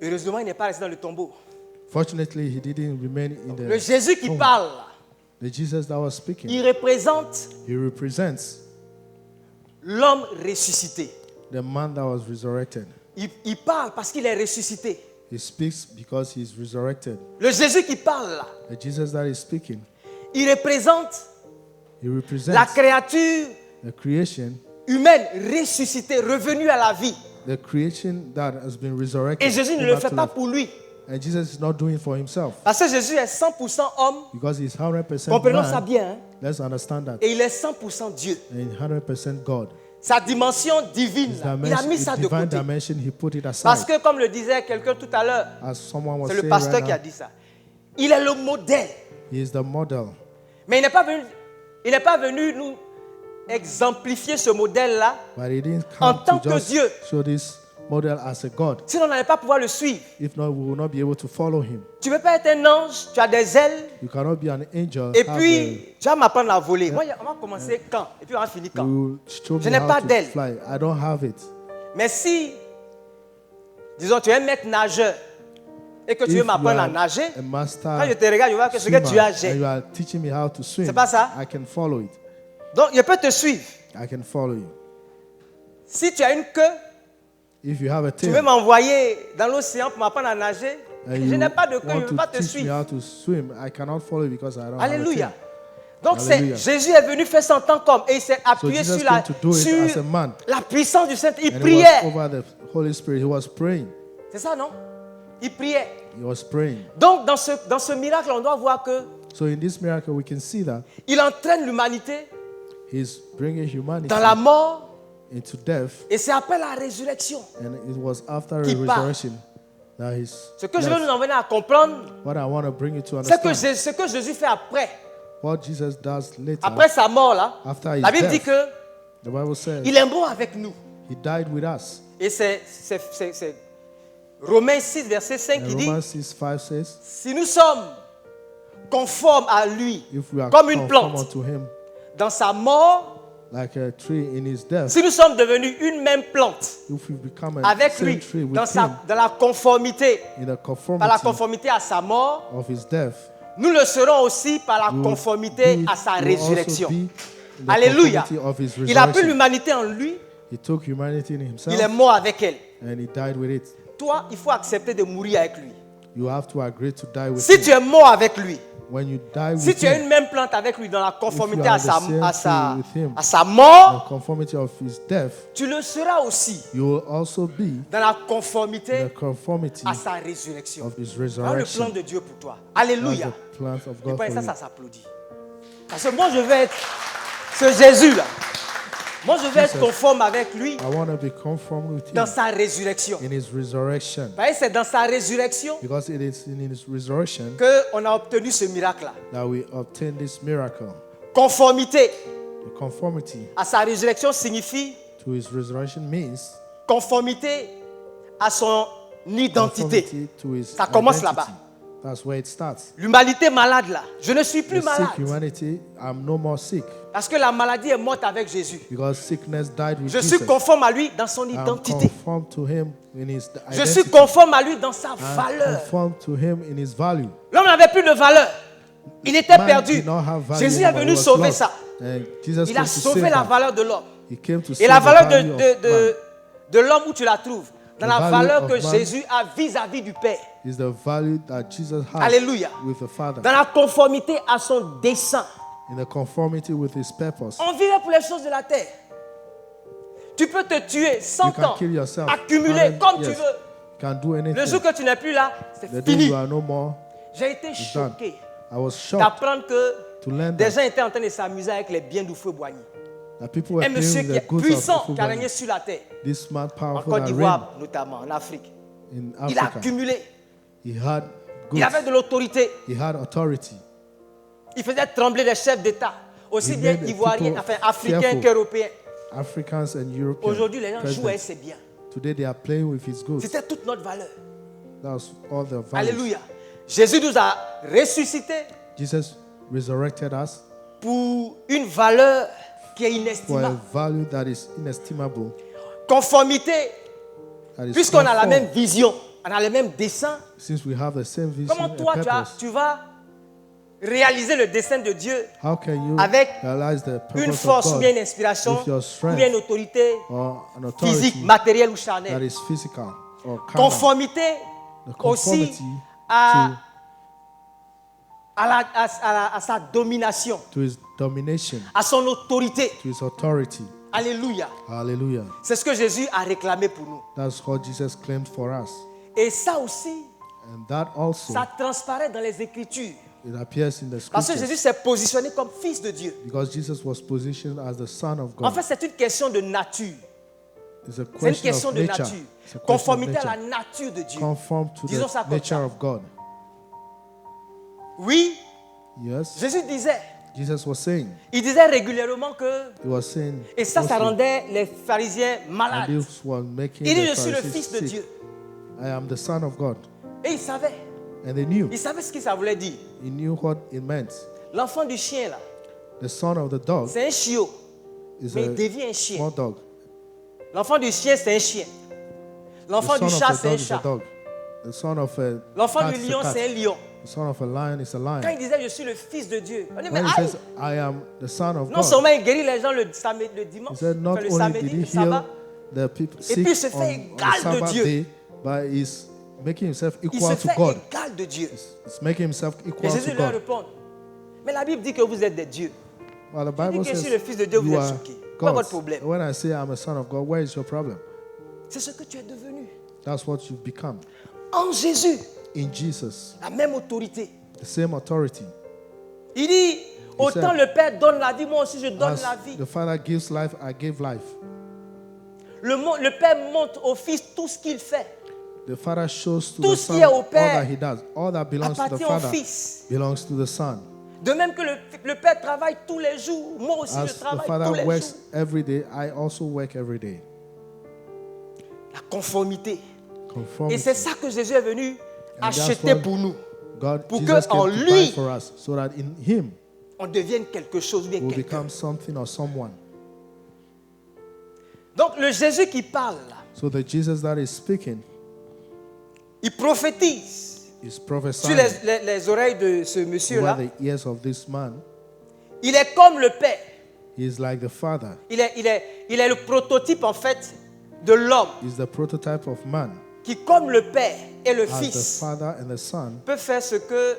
Heureusement, il n'est pas resté dans le tombeau. Fortunately, he didn't remain in Le the Jésus qui parle, là, The Jesus that was speaking. il représente He represents l'homme ressuscité. the man that was resurrected. Il parle parce qu'il est ressuscité. He speaks because he's resurrected. Le Jésus qui parle, là, The Jesus that is speaking, il représente he la represents créature the creation, humaine ressuscitée, revenue à la vie. the creation that has been resurrected. Et Jésus ne come le back fait to pas life. pour lui. And Jesus is not doing it for himself Parce que Jésus est 100% homme. because he's 100% Comprenons ça man. bien. Hein? Let's understand that. Et il est 100% Dieu. And 100% God. Sa dimension divine, His là, il a mis ça de divine côté. dimension, he put it aside. Parce que comme le disait quelqu'un tout à l'heure, As someone was c'est le saying pasteur right qui a now, dit ça. Il est le modèle. he is the model. Mais il n'est pas venu nous exemplifier ce modèle-là. But he didn't En come tant to que just Dieu. show this model as a God. Sinon, on n'allait pas pouvoir le suivre. If not, we will not be able to follow him. Tu ne peux pas être un ange, tu as des ailes, You cannot be an angel. et have puis tu vas m'apprendre à voler. Moi, on va commencer quand? Et puis on va finir a- quand? you will show Je me n'ai how pas to d'aile. fly. I don't have it. Mais si, disons, tu es un maître nageur et que tu If veux you m'apprendre à are nager, a master quand je te regarde, je vois que ce que swimmer tu as, and j'ai. you are teaching me how to swim, C'est pas ça? I can follow it. Donc, je peux te suivre. I can follow you. Si tu as une queue, If you have a tu veux tail m'envoyer dans l'océan pour m'apprendre à nager, and je you n'ai pas de queue, je want ne to peux pas te teach me suivre. how to swim, I cannot follow you because I don't Alléluia. have a tail. Donc, Alléluia. Jésus est venu faire son temps comme et il s'est So appuyé Jesus sur, came to do it as a man. la puissance du Saint-Esprit. Il And it priait. was over the Holy Spirit. He was praying. C'est ça, non? Il priait. He was praying. Donc, dans ce miracle, on doit voir que So in this miracle, we can see that il entraîne l'humanité he's bringing humanity dans la mort into death, et c'est après la résurrection. and it was after Qui a part. resurrection that he's. Ce que je veux nous emmener à comprendre, What I want to bring you to c'est que understand, ce que Jésus fait après. what Jesus does later, Après sa mort, là, after his la Bible dit death, que the Bible says il est mort avec nous. he died with us. Et c'est Romains 6, verset 5 And qui dit, Romans 6:5 says, si nous sommes conformes à lui, if we are comme une conformed plante, unto him, dans sa mort, like a tree in his death, si nous sommes devenus une même plante if we become a avec same lui, tree with dans him la conformité, in the par la conformity conformité à sa mort, of his death, nous le serons aussi par la we will conformité be- à sa we will also résurrection. be in the Alléluia. conformity of his Il a pris resurrection. l'humanité en lui, He took humanity in himself il est mort avec elle. and he died with it. Toi, il faut accepter de mourir avec lui. You have to agree to die with Si him. tu es mort avec lui, When you die with si tu as him, une même plante avec lui dans la conformité are à the sa, same à tree sa, with him, à sa mort, the conformity of his death, tu le seras aussi you will also be dans la in the conformité conformity à sa résurrection. of his Voilà le plan resurrection. de Dieu pour toi. That's Alléluia. the plan of Et God pour for ça, you. ça s'applaudit. Parce que moi, je veux être ce Jésus-là. Moi, je veux être Jesus. conforme avec lui I want to be conformed with dans him sa résurrection. in his resurrection. Vous voyez, c'est dans sa résurrection Because it is in his resurrection qu'on a obtenu ce miracle-là. that we obtain this miracle. Conformité The conformity à sa résurrection signifie to his resurrection means conformité à son identité. conformity to his Ça commence identity. là-bas. That's where it starts. L'humanité malade là, je ne suis plus The malade. sick humanity, I'm no more sick Parce que la maladie est morte avec Jésus. because sickness died with Je suis Jesus. conforme à lui dans son I'm identité. conformed to him in his Je identity. suis conforme à lui dans sa I'm valeur. conformed to him in his value. L'homme n'avait plus de valeur. Il était Man perdu. did not have value Jésus est anymore. venu He was sauver lost. ça. And Jesus Il came a to sauvé save la that. valeur de l'homme. He came to Et save la the valeur value of man. de l'homme où tu la trouves, dans The la value valeur of que man Jésus a vis-à-vis du Père. is the value that Jesus has Alléluia. with the Father, Dans la conformité à son dessein. in the conformity with his purpose. On vivait pour les choses de la terre. Tu peux te tuer 100 You can ans, kill yourself. accumuler comme tu Yes. veux. You can do Le anything. jour que tu n'es plus là, c'est The day fini. you are no more, J'ai été it's done. choqué I was shocked d'apprendre que to learn des that, gens étaient en train de s'amuser avec les biens du feu Boigny. that people were Un monsieur playing qui the est goods puissant, of qui a the régné sur la terre, This man en powerful Côte that reigned d'Ivoire notamment, en Afrique. in Il a Africa. accumulé, He had il goods. avait de l'autorité, He had authority. il faisait trembler les chefs d'État, aussi He bien made the ivoiriens, people enfin africains fearful. qu'européens. Africans and Europeans. Aujourd'hui, les gens jouent avec presidents. ses biens. Today they are playing with his goods. C'était toute notre valeur. That's all the values. Alléluia. Jésus nous a ressuscités Jesus resurrected us pour une valeur qui est for a inestimable. value that is inestimable. Conformité, That is puisqu'on a la conformed. même vision, on a le même dessein. Since we have the same vision Comment and toi purpose, tu vas réaliser le dessein de Dieu how can you avec realize the une purpose force of ou God bien une inspiration with your ou strength bien une autorité or an authority physique, matérielle ou that charnelle? is physical or carnal? Conformité The aussi conformity à sa domination, to his domination, à son autorité. to his authority. Alléluia. Hallelujah. C'est ce que Jésus a réclamé pour nous. That's what Jesus claimed for us. Et ça aussi, And that also, ça transparaît dans les Écritures. it appears in the Parce que scriptures. Jésus s'est positionné comme fils de Dieu. Because Jesus was positioned as the Son of En God. fait, c'est une question de nature. It's a C'est une question question of de nature. nature. It's a question of Conformité à la nature. nature de Dieu. Conform to Disons ça the comme nature ça. of God. Oui, Yes. Jésus disait, Jesus was saying. il disait régulièrement que, He was saying. et ça also, rendait les pharisiens and malades. this was making Il dit, the je suis le Pharisees fils de sick. Dieu. I am the Son of God. Et il savait. And they knew. Il savait ce que ça voulait dire. He knew what it meant. L'enfant du chien, là, The son of the dog c'est un chiot. is Mais il a devient un chien. small dog. L'enfant du chien, c'est un chien. The L'enfant son du of chat, the c'est un dog is a chat. dog. The son of a L'enfant cat du is lion, a cat. c'est un lion. The son of a lion is a lion. Quand il disait, je suis le fils de Dieu, on dit, mais When he aïe! says, I am the son of Non God, seulement il guérit les gens le he dimanche, said not enfin, le only samedi, did he le sabbat, heal the people Et puis il se sick fait on égal the de Sabbath Dieu. day, but he's making himself il equal se to fait God. égal de Dieu. He's making himself Et equal Jésus to leur God. répond, mais la Bible dit que vous êtes des dieux. Well, the Il dit Bible que je says suis le fils de Dieu, vous you êtes are choqués. Quoi est votre God's. problème? When I say I'm a son of God, where is your problem? C'est ce que tu es devenu. That's what you've become. En Jésus, In Jesus, la même autorité. the same authority. Il dit, autant said, le Père donne la vie, moi aussi je donne As la vie. the Father gives life, I give life. Le Père montre au Fils tout ce qu'il fait. The Father shows to Tout the ce Son qui est au all Père that He does. All that belongs to the Appartient au Father Fils. belongs to the Son. De même que le Père travaille tous les jours, moi aussi je As the travaille tous Father les works jours. every day, I also work every day. La conformité. Conformity. Et c'est ça que Jésus est venu And that's acheter what pour nous. God, Pour Jesus que en came to lui- buy for us, so that in Him On devienne quelque chose ou bien we quelqu'un. become something or someone. Donc le Jésus qui parle, là, So the Jesus that is speaking il prophétise is sur prophesying les oreilles de ce over monsieur-là. the ears of this man. Il est comme le Père. He is like the Father. Il est le prototype en fait de l'homme He is the prototype of man qui, comme le Père et le as the Fils, Father and the Son, peut faire ce que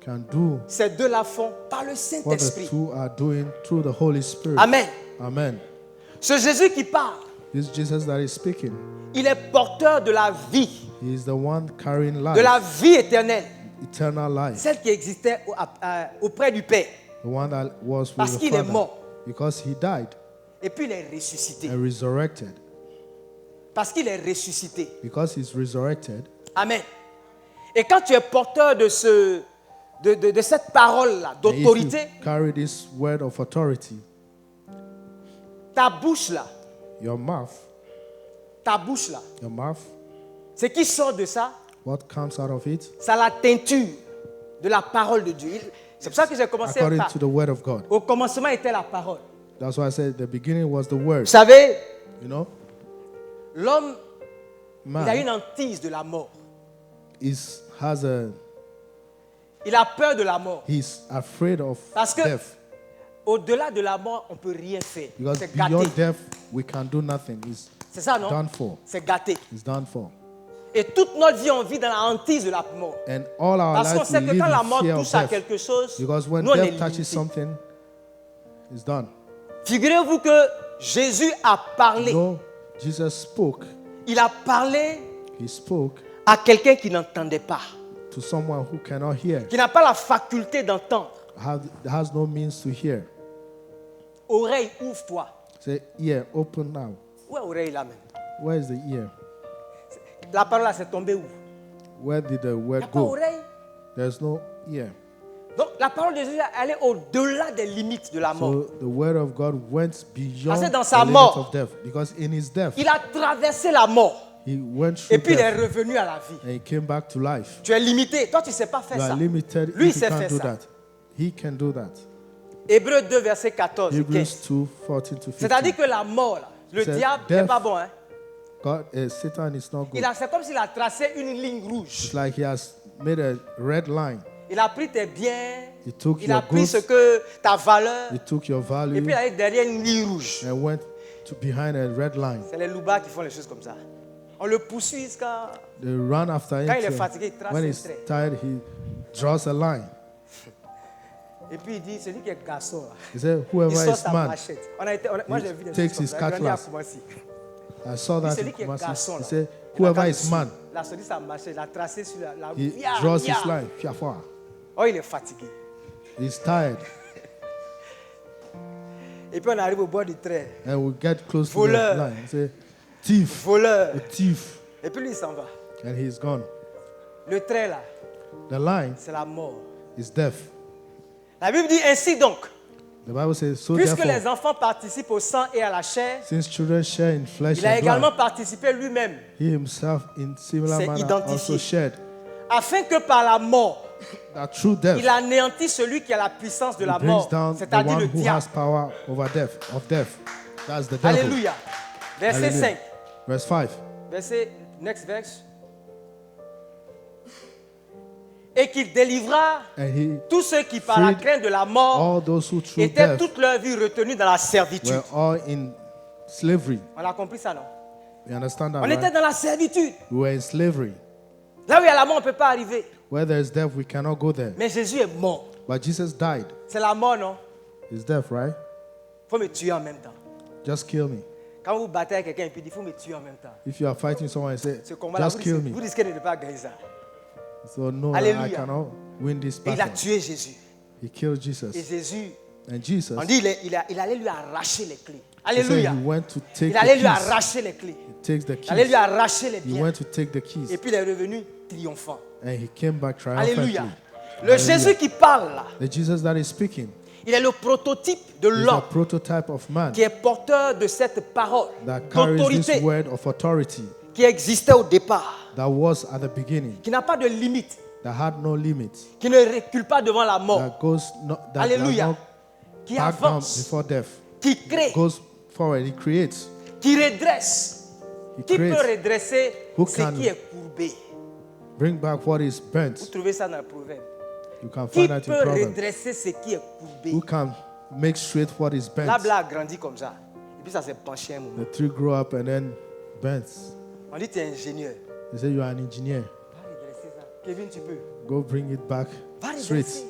can do ces deux-là font par le what the Saint-Esprit. two are doing through the Holy Spirit. Amen. Amen. Ce Jésus qui parle, This Jesus that is speaking, il est porteur de la vie, he is the one carrying de la life, vie éternelle, eternal life, celle qui existait auprès du Père. the one that was with Parce the qu'il est Father, mort. because he died Et puis il est ressuscité. and resurrected. Parce qu'il est ressuscité. Because he's resurrected, Amen. Et quand tu es porteur de cette parole-là, and if d'autorité, you carry this word of authority, ta bouche-là, your mouth, ce qui sort de ça, what comes out of it, c'est la teinture de la parole de Dieu. C'est pour ça que j'ai commencé according par... to the word of God. Au commencement était la parole. That's why I said the beginning was the word. Vous savez, You know, l'homme, il a une man hantise de la mort. he's Il a peur de la mort. afraid of Parce que death. au-delà de la mort, on ne peut rien faire. Because C'est gâté. beyond death, we can do nothing. It's C'est ça, non? done for. C'est gâté. It's done for. Et toute notre vie, on vit dans la hantise de la mort. And all our Parce qu'on life we sait que live quand la in mort fear of touche à death. quelque chose, Because when nous, on est death touches limité. something, it's done. Figurez-vous que Jésus a parlé. No, Jesus spoke. Il a parlé He spoke à quelqu'un qui n'entendait pas, to someone who cannot hear, qui n'a pas la faculté d'entendre. has no means to hear. Oreille, ouvre-toi. Say, ear, open now. Où est l'oreille là même? Where is the ear? La parole là, c'est tombé où? Where did the Il n'y word a pas go? oreille. There's no ear. Donc la parole de Jésus, elle est au-delà des limites de la mort. So the word of God went beyond Parce que dans the sa limit mort, of death. Because in his death, Il a traversé la mort. he went Et through puis il est death revenu à la vie. and he came back to life. Tu es limité. Toi, tu ne sais pas faire You ça. are limited Lui, il if you sait can't faire do ça. that. He can do that. Hébreux 2, verset 14 et Hebrews 15. 2, 14 to 15. C'est-à-dire que la mort, là, le C'est diable n'est death. pas bon. Hein? Satan is not good. C'est comme s'il a tracé une ligne rouge. It's like he has made a red line. Il a pris tes biens, He took il a your pris goods, ce que ta valeur, he took your et value, puis il est derrière une ligne rouge. and went to behind a red line. C'est les loubas qui font les choses comme ça. On le poursuit jusqu'à... They run after him. Quand il est till- fatigué, il trace when un he's trait. tired, he draws a line. Et puis il dit, celui qui est garçon, là, He said, il whoever sort is sa man. machette. Moi j'ai vu des takes choses his comme ça. J'ai grandi à cutlass. Koumassi. I saw that Celui in qui est Kumasi. garçon, He là, said, il a whoever quand is man, il a sorti sa machette, il a tracé sur la he Ya, draws ya. his line. Fiafwa. Oh, il est fatigué. He's tired. Et puis on arrive au bord du trait. And we get close to Voleur. the line. He said, thief, Voleur. a thief. Et puis lui, il s'en va. And he's gone. Le trait là, The line c'est la mort. is death. La Bible dit ainsi donc, The Bible says, so puisque therefore, les enfants participent au sang et à la chair, since children share in flesh il a and également blood, participé lui-même, he himself in similar C'est manner identifié. also shared afin que par la mort, that through death il anéantit celui qui a la puissance de he la brings mort, down the c'est-à-dire one le who diable. has power over death. That's the devil. Alléluia. Verset Hallelujah. 5. Verse 5. Next verse. Et qu'il délivra And he tous ceux qui par la freed crainte de la mort all those who through étaient death toute leur vie retenus dans la servitude. were all in slavery. On a compris ça, non? You understand that, On était right? dans la servitude. We were in slavery. Là où il y a la mort, on ne peut pas arriver. Where there is death, we cannot go there. Mais Jésus est mort. But Jesus died. C'est la mort, non? It's death, right? Il faut me tuer en même temps. Just kill me. Quand vous battez avec quelqu'un et puis il dit, il faut me tuer en même temps. If you are fighting someone and say, Ce combat-là, just kill vous me. risquez de ne pas gagner ça. So no, I Alléluia. cannot win this Et il a battle. tué Jésus. He killed Et Jesus. Jésus, And Jesus, on dit, il allait lui arracher les clés. he said Alléluia. he went to take Il allait the lui keys. arracher les clés. He takes the Il allait lui keys. arracher les He biens. went to take the Et keys. puis il est revenu triomphant. And he came back triumphantly. Alléluia. Le Jésus qui parle là, The Jesus that is speaking il est le prototype de is l'homme the prototype of man qui est porteur de cette parole that carries this d'autorité word of authority qui existait au départ, that was at the beginning, qui n'a pas de limite, that had no limits, qui ne recule pas devant la mort, that goes that does Alléluia. not qui back down avance, before death, qui crée, goes forward. He creates. qui redresse. He Qui peut creates. redresser Who ce can qui est courbé? Bring back what is Vous burnt. trouvez ça dans le proverbe. You can Qui find that in peut Proverbs. redresser ce qui est courbé? Who can make straight what is bent? L'arbre a grandi comme ça. Et puis ça s'est penché un moment. The tree grow up and then bends. On dit tu es ingénieur. He said, you are an engineer. Va redresser ça. Kevin, tu peux. Go bring it back Va straight. redresser.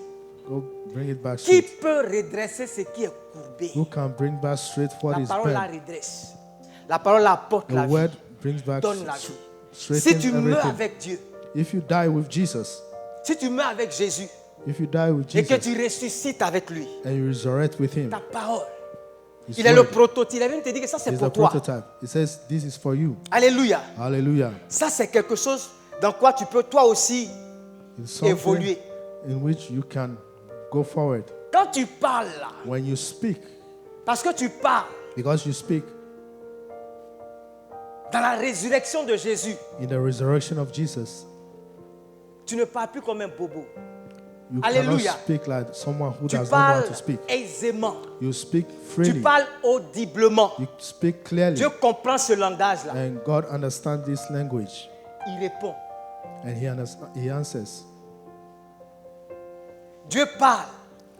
Go bring it back Qui straight. peut redresser ce qui est courbé? Who can bring back straight what La is parole la bent? redresse. La parole apporte la The vie. word brings back Donne la vie. Si straightens tu meurs everything. avec Dieu, If you die with Jesus, si tu meurs avec Jésus if you die with et que Jesus tu ressuscites avec lui, and you resurrect with him, ta parole, his il est le word prototype. Il est venu te dire que ça c'est is pour the toi. prototype. It says, this is for you. Alléluia. Hallelujah. Ça c'est quelque chose dans quoi tu peux toi aussi It's something évoluer. in which you can go forward. Quand tu parles là, When you speak, parce que tu parles because you speak dans la résurrection de Jésus, in the resurrection of Jesus, tu ne parles plus comme un bobo. you Hallelujah. cannot speak like someone who Tu does not know how parles to speak. aisément. You speak Tu freely. parles audiblement. You speak clearly. Dieu comprend ce langage-là. And God understands this language. Il répond. And he answers. Dieu parle.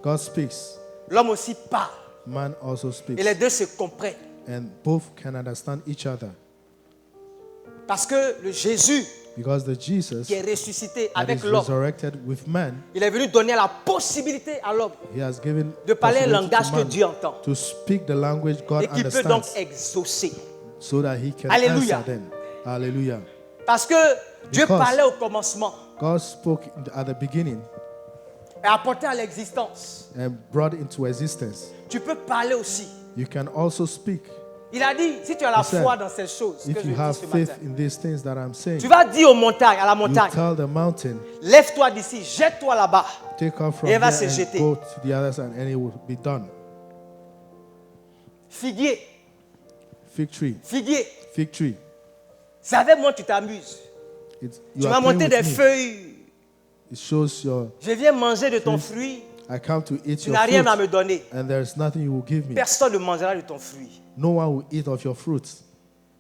God speaks. L'homme aussi parle. Man also Et speaks. les deux se comprennent. And both can understand each other. Parce que le Jésus Because the Jesus qui est ressuscité that avec is l'homme, resurrected with man, il est venu donner la possibilité à l'homme he has given de parler un possibility langage to que man Dieu entend. to speak the language God Et qui peut donc understands exaucer. so that he can Hallelujah. answer them. Hallelujah. Parce que Dieu Because parlait au commencement God spoke at the beginning et apportait à l'existence. and brought into existence. Tu peux parler aussi. You can also speak. Il a dit, si tu as la He said, foi dans ces choses que If je you dis have ce faith matin, in these things that I'm saying, tu vas dire aux montagnes, à la you montagne, tell the mountain, lève-toi d'ici, jette-toi là-bas. take off from Et elle va here se and jeter. go to the other side, and it will be done. Figuier, Fig tree, figuier, fig tree. c'est avec moi que tu t'amuses. Tu You m'as are playing monté with des me. feuilles. It shows your. Je viens manger de ton fruit. I come to eat Tu your n'as rien fruit, à me donner. and there is nothing you will give me. Personne ne mangera de ton fruit. No one will eat of your fruits.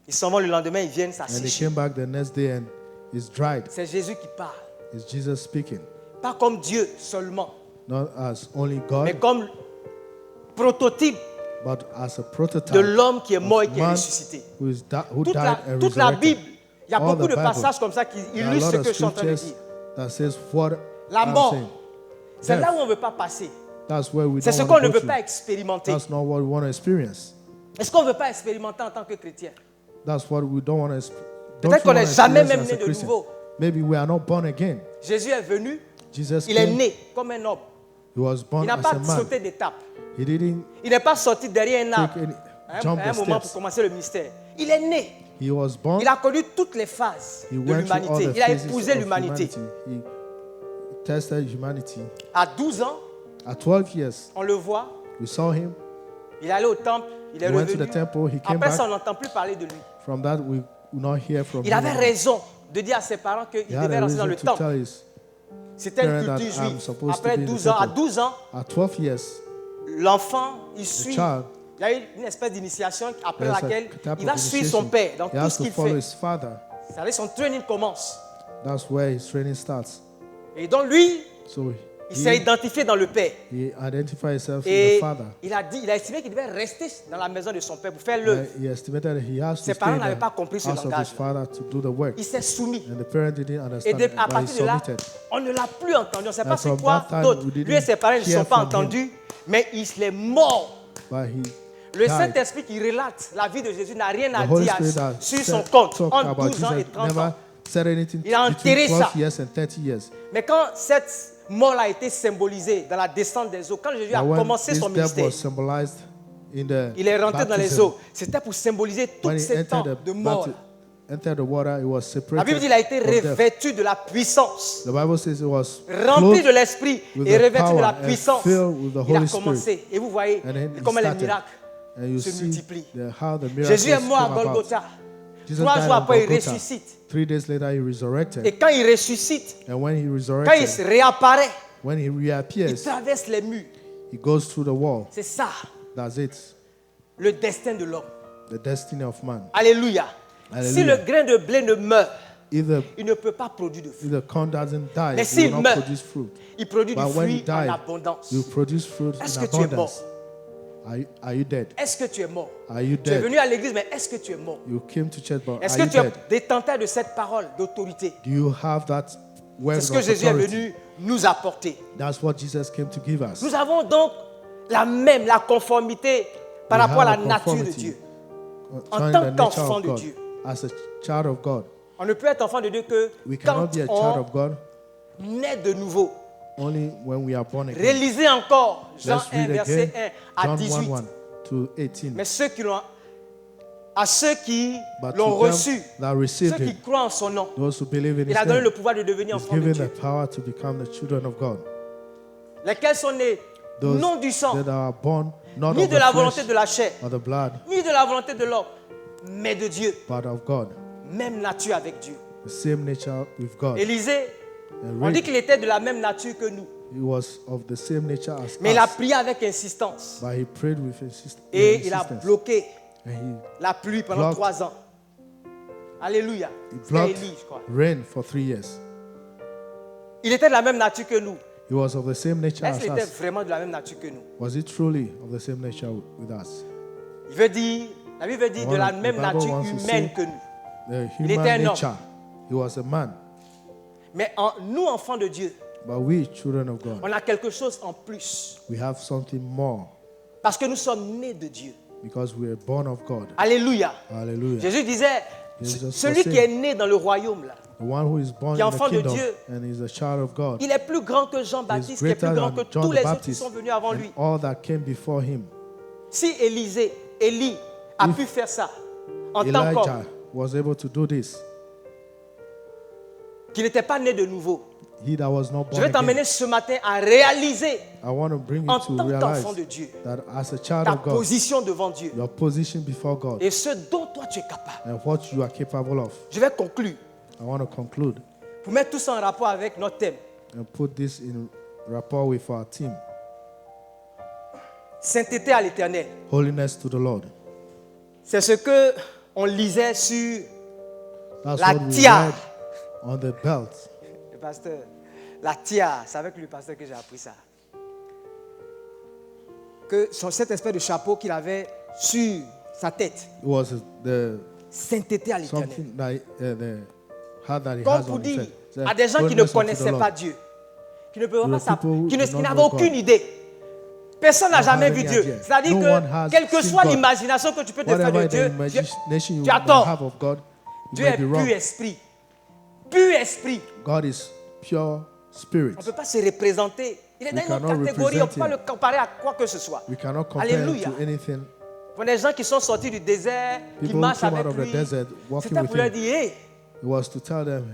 Ils s'en vont le lendemain, ils viennent And they s'assécher. came back the next day, and it's dried. C'est Jésus qui parle. It's Jesus speaking, Pas comme Dieu seulement, not as only mais God, comme prototype but as a de prototype l'homme qui est mort et of qui est man ressuscité. who Toute died la, and toute la resurrected. Bible, il y a All beaucoup the de Bible. passages comme ça qui There are a illustrent lot ce of que je suis en train de scriptures dire. that says what La I'm mort, saying. c'est là Death. où on ne veut pas passer. That's where we C'est don't ce want qu'on to ne go veut through. pas expérimenter. That's not what we want to experience. Est-ce qu'on ne veut pas expérimenter en tant que chrétien? That's what we don't want to. Peut-être qu'on n'est jamais même né de nouveau. Maybe we are not born again. Jésus est venu, Jesus il est came. né comme un homme. He was Il born n'a as pas a man. sauté d'étape. He didn't Il n'est pas sorti derrière un arbre take any, à jump un the moment pour steps. commencer le mystère. Il est né. He was born. Il a connu toutes les phases He de went through all l'humanité. the Il a phases épousé of l'humanité. humanity. He tested humanity. À 12 ans, At 12 years, on le voit, we saw him. il est allé au temple, il est He went to revenu. the temple. He came Après ça, back. on n'entend plus parler de lui. From that, we will not hear from Il him. avait raison de dire à ses parents qu'il He had devait a rentrer dans reason le to temple. tell his C'était une parents culture that I'm juive. supposed to Après be in the 12 ans, à temple. 12 ans, At 12 years, l'enfant, il suit. child, Il y a eu une espèce d'initiation après there's a laquelle type il va of suivre son initiation. père dans He tout has ce to qu'il follow fait. his father. C'est-à-dire son training commence. That's where his training starts. Et donc lui, So il s'est he identifié dans le père. identified himself in Et the father. il a estimé qu'il devait rester dans la maison de son père pour faire l'œuvre. He estimated that he has to Ses stay parents in n'avaient the pas compris ce house of his langage. father to do the work. Il s'est soumis. And the parent didn't Et understand, à but he partir de là, submitted. on ne l'a plus entendu. On ne sait pas And c'est from quoi that time, d'autre. we didn't Lui et ses parents ne se hear sont pas from him. entendus, mais il est mort. But he Le died. Saint-Esprit qui relate la vie de Jésus n'a rien à The Holy dire Spirit that sur son said- compte talked entre about 12 ans et Jesus 30 never ans. said anything Il a enterré between 12 ça. years and 30 years. Mais quand cette mort a été symbolisée dans la descente des eaux, quand Jésus a But when commencé this son death ministère, was symbolized in the il est rentré dans les baptism, eaux. C'était pour symboliser tout when he ce temps entered de the, mort. entered the water, it was La separated Bible dit qu'il a été from death. revêtu de la puissance, The Bible says it was rempli de clothed l'esprit with et the revêtu de la power and puissance. filled with the Il a Holy commencé. Et vous voyez and then he comment les started. miracles And you se see multiplient. how the miracles Jésus est mort à came about. Golgotha. Jesus 3 died jours on après, il Golgotha. ressuscite. 3 days later, he resurrected. Et quand il ressuscite, And when he quand il resurrected, réapparaît, when he il reappears, traverse les murs. he goes through the wall. C'est ça, That's it. le destin de l'homme. The destiny of man. Alléluia. Alléluia. Si le grain de blé ne meurt, If the, il ne peut pas produire de fruit. if the corn doesn't die, Mais it s'il will not meurt, produce fruit. Il produit du But when he fruit en died, abondance. you produce fruit Est-ce in que tu es mort? abundance. Are you dead? Est-ce que tu es mort? Are you Tu es dead? venu à l'église, mais est-ce que tu es mort? You came to church, but Est-ce are que you tu es dead? détenteur de cette parole d'autorité? Do you have that word C'est ce que of Jésus est authority? venu nous apporter. That's what Jesus came to give us. Nous avons donc la conformité par We rapport à la have a nature de conformity Dieu. concerning tant the nature qu'enfant of de God. Dieu. As a child of God, On ne peut être enfant de Dieu que we quand cannot be a child on of God naît de nouveau. only when we are born again. Réalisez encore Jean Let's 1, read verset again 1 à John 18. 1:1 to 18. Mais à ceux qui But l'ont to them reçu, that ceux received qui him, croient en son nom, those who believe in il a his donné name, le pouvoir de devenir is enfants de given Dieu. the power to become the children of God. Lesquels sont nés Those non du sang, that are born not ni of de the la volonté flesh de la chair, or the blood, ni de la volonté de l'homme, mais de Dieu. but of God. Même nature avec Dieu. The same nature with God. Élisée, And on dit Ray, qu'il était de la même nature que nous. he was of the same nature as Mais il a us, prié avec insistance. but he prayed with Et il a insistence. bloqué And la pluie pendant blocked- 3 ans. Alléluia. he C'était blocked Élie, je crois. rain for 3 years. Il était de la même nature que nous. He was of the same nature Est-ce as qu'il était us. vraiment de la même nature que nous? Was he truly of the same nature with us? Il veut dire, la Bible veut dire de la The même Bible nature wants to humaine say- que nous. The Il était un human homme. nature. He was a man. Mais nous, enfants de Dieu, But we, children of God, on a quelque chose en plus. we have something more Parce que nous sommes nés de Dieu. because we are born of God. Alléluia. Hallelujah. Jésus disait, Jesus celui was qui saying, est né dans le royaume, là, the one who is born qui est in the enfant de kingdom Dieu, and is a child of God il est plus grand que is Jean-Baptiste, qui est plus greater grand que than John tous the les autres qui Baptist sont venus avant lui. and all that came before him. Si Élie a If pu faire ça en tant qu'homme, Elijah was able to do this. qui n'était pas né de nouveau, He that was not je vais born t'emmener again. ce matin à réaliser I want to bring en you to tant realize qu'enfant de Dieu that as a child ta of God, position devant Dieu your position before God et ce dont toi tu es capable. and what you are capable of. Je vais conclure I want to conclude pour mettre tout ça en rapport avec notre thème. and put this in rapport with our team. Sainteté à l'Éternel. Holiness to the Lord. C'est ce que on lisait sur That's La what we tiare. read on the belt. le pasteur. La tiare, c'est avec le pasteur que j'ai appris ça. Que cette espèce de chapeau qu'il avait sur sa tête. It was the Sainteté à l'Éternel. something that the hat that he Comme has pour on his dire head. It's à des gens qui ne holiness unto the connaissaient Lord. pas Dieu, qui ne peuvent To pas the savoir, people who qui do not n'avaient know aucune God. idée. Personne n'a Don't jamais have vu any Dieu. idea. C'est-à-dire No one que has quelle que seen soit God. l'imagination que tu peux te faire de Whatever Dieu, the imagination you tu as might tort. have of God, you Dieu may est be wrong. pur esprit. Pur esprit. God is pure spirit. On ne peut pas se représenter. Il est dans We une autre cannot catégorie. On ne peut pas represent le comparer à quoi que ce soit. We cannot compare Alléluia. to anything. Pour des gens qui sont sortis du désert, qui People who marchent came avec out of the lui, desert walking c'était with pour leur him. dire, hey, It was to tell them,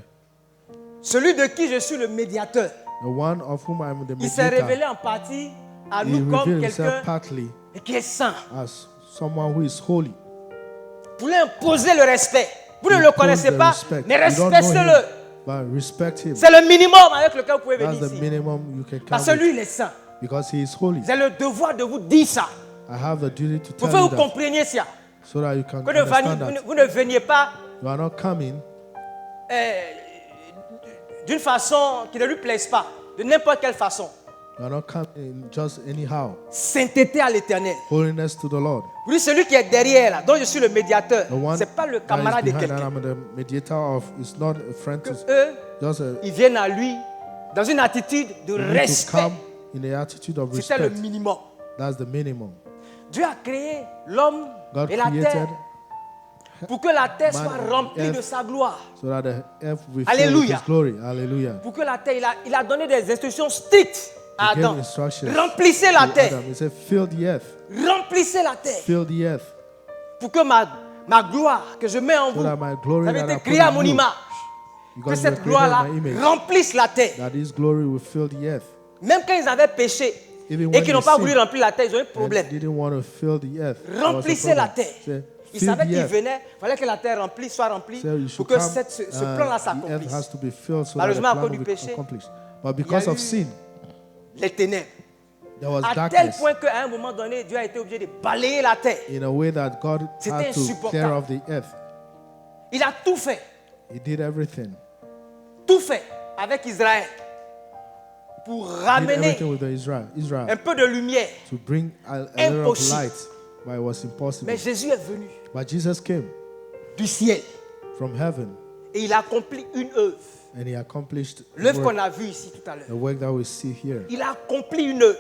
celui de qui je suis le médiateur, the one of whom I am the il s'est mediator, révélé en partie à he nous comme revealed himself quelqu'un partly qui est saint. as someone who is holy. Pour lui imposer le respect. Vous ne He le connaissez imposed the pas, respect. mais You don't know him, respectez-le. but respect him. C'est le minimum avec lequel vous pouvez That's venir the ici. minimum you can Parce come que lui, with, il est saint. because he is holy. J'ai le devoir de vous dire ça. I have the duty to Pour tell que you vous that compreniez ça. so that you can Que ne understand veniez- that vous ne veniez pas you are not coming d'une façon qui ne lui plaise pas, de n'importe quelle façon. you are not coming just anyhow. Sainteté à l'Éternel. Holiness to the Lord. Vous dites celui qui est derrière, là, dont je suis le médiateur, The one c'est pas le that camarade is de behind that quelqu'un. I'm the mediator of is not a friend to Eux, just a ils viennent à lui dans une attitude de you need to respect. come in the attitude of C'était le respect. minimum. That's the minimum. Dieu a créé l'homme God et la created terre pour que la terre man soit and remplie earth. de sa gloire. So that the earth will fill with Alléluia. His glory. Hallelujah. Pour que la terre, il a donné des instructions strictes à He gave Adam. instructions Remplissez la to terre. Adam. He said, fill the earth. Remplissez la terre. Fill the earth. Pour que ma gloire que je mets en So vous, that my glory vous avez that I été put créé à in mon you, image. Que because you cette were gloire-là created in my image, remplisse la terre. that His glory will fill the earth. Même quand ils avaient péché Even et when qu'ils n'ont they pas sinned voulu remplir la terre, ils ont eu un and problème. didn't want to fill the earth. There was a Remplissez la problem. terre. Say, Ils fill savaient the qu'ils earth. venaient, il fallait que la terre soit remplie So you pour should que come, ce plan-là the earth s'accomplisse. has to be filled so that the Malheureusement, à plan cause will du be péché, accomplished. But because eu of sin, Les ténèbres. there was À tel darkness point qu'à un moment donné, Dieu a été obligé de balayer la terre. in a way that God C'était had to insupportable. clear off the earth. Il a tout fait He did everything avec Israël. pour did ramener everything with Israel, un peu de lumière. to bring a little of Impossible. light, but it was impossible. Mais Jésus est venu But Jesus came du ciel from heaven et il a accompli une œuvre. and he accomplished the L'œuvre qu'on work, a vue ici tout à l'heure. the work that we see here. Il a accompli une œuvre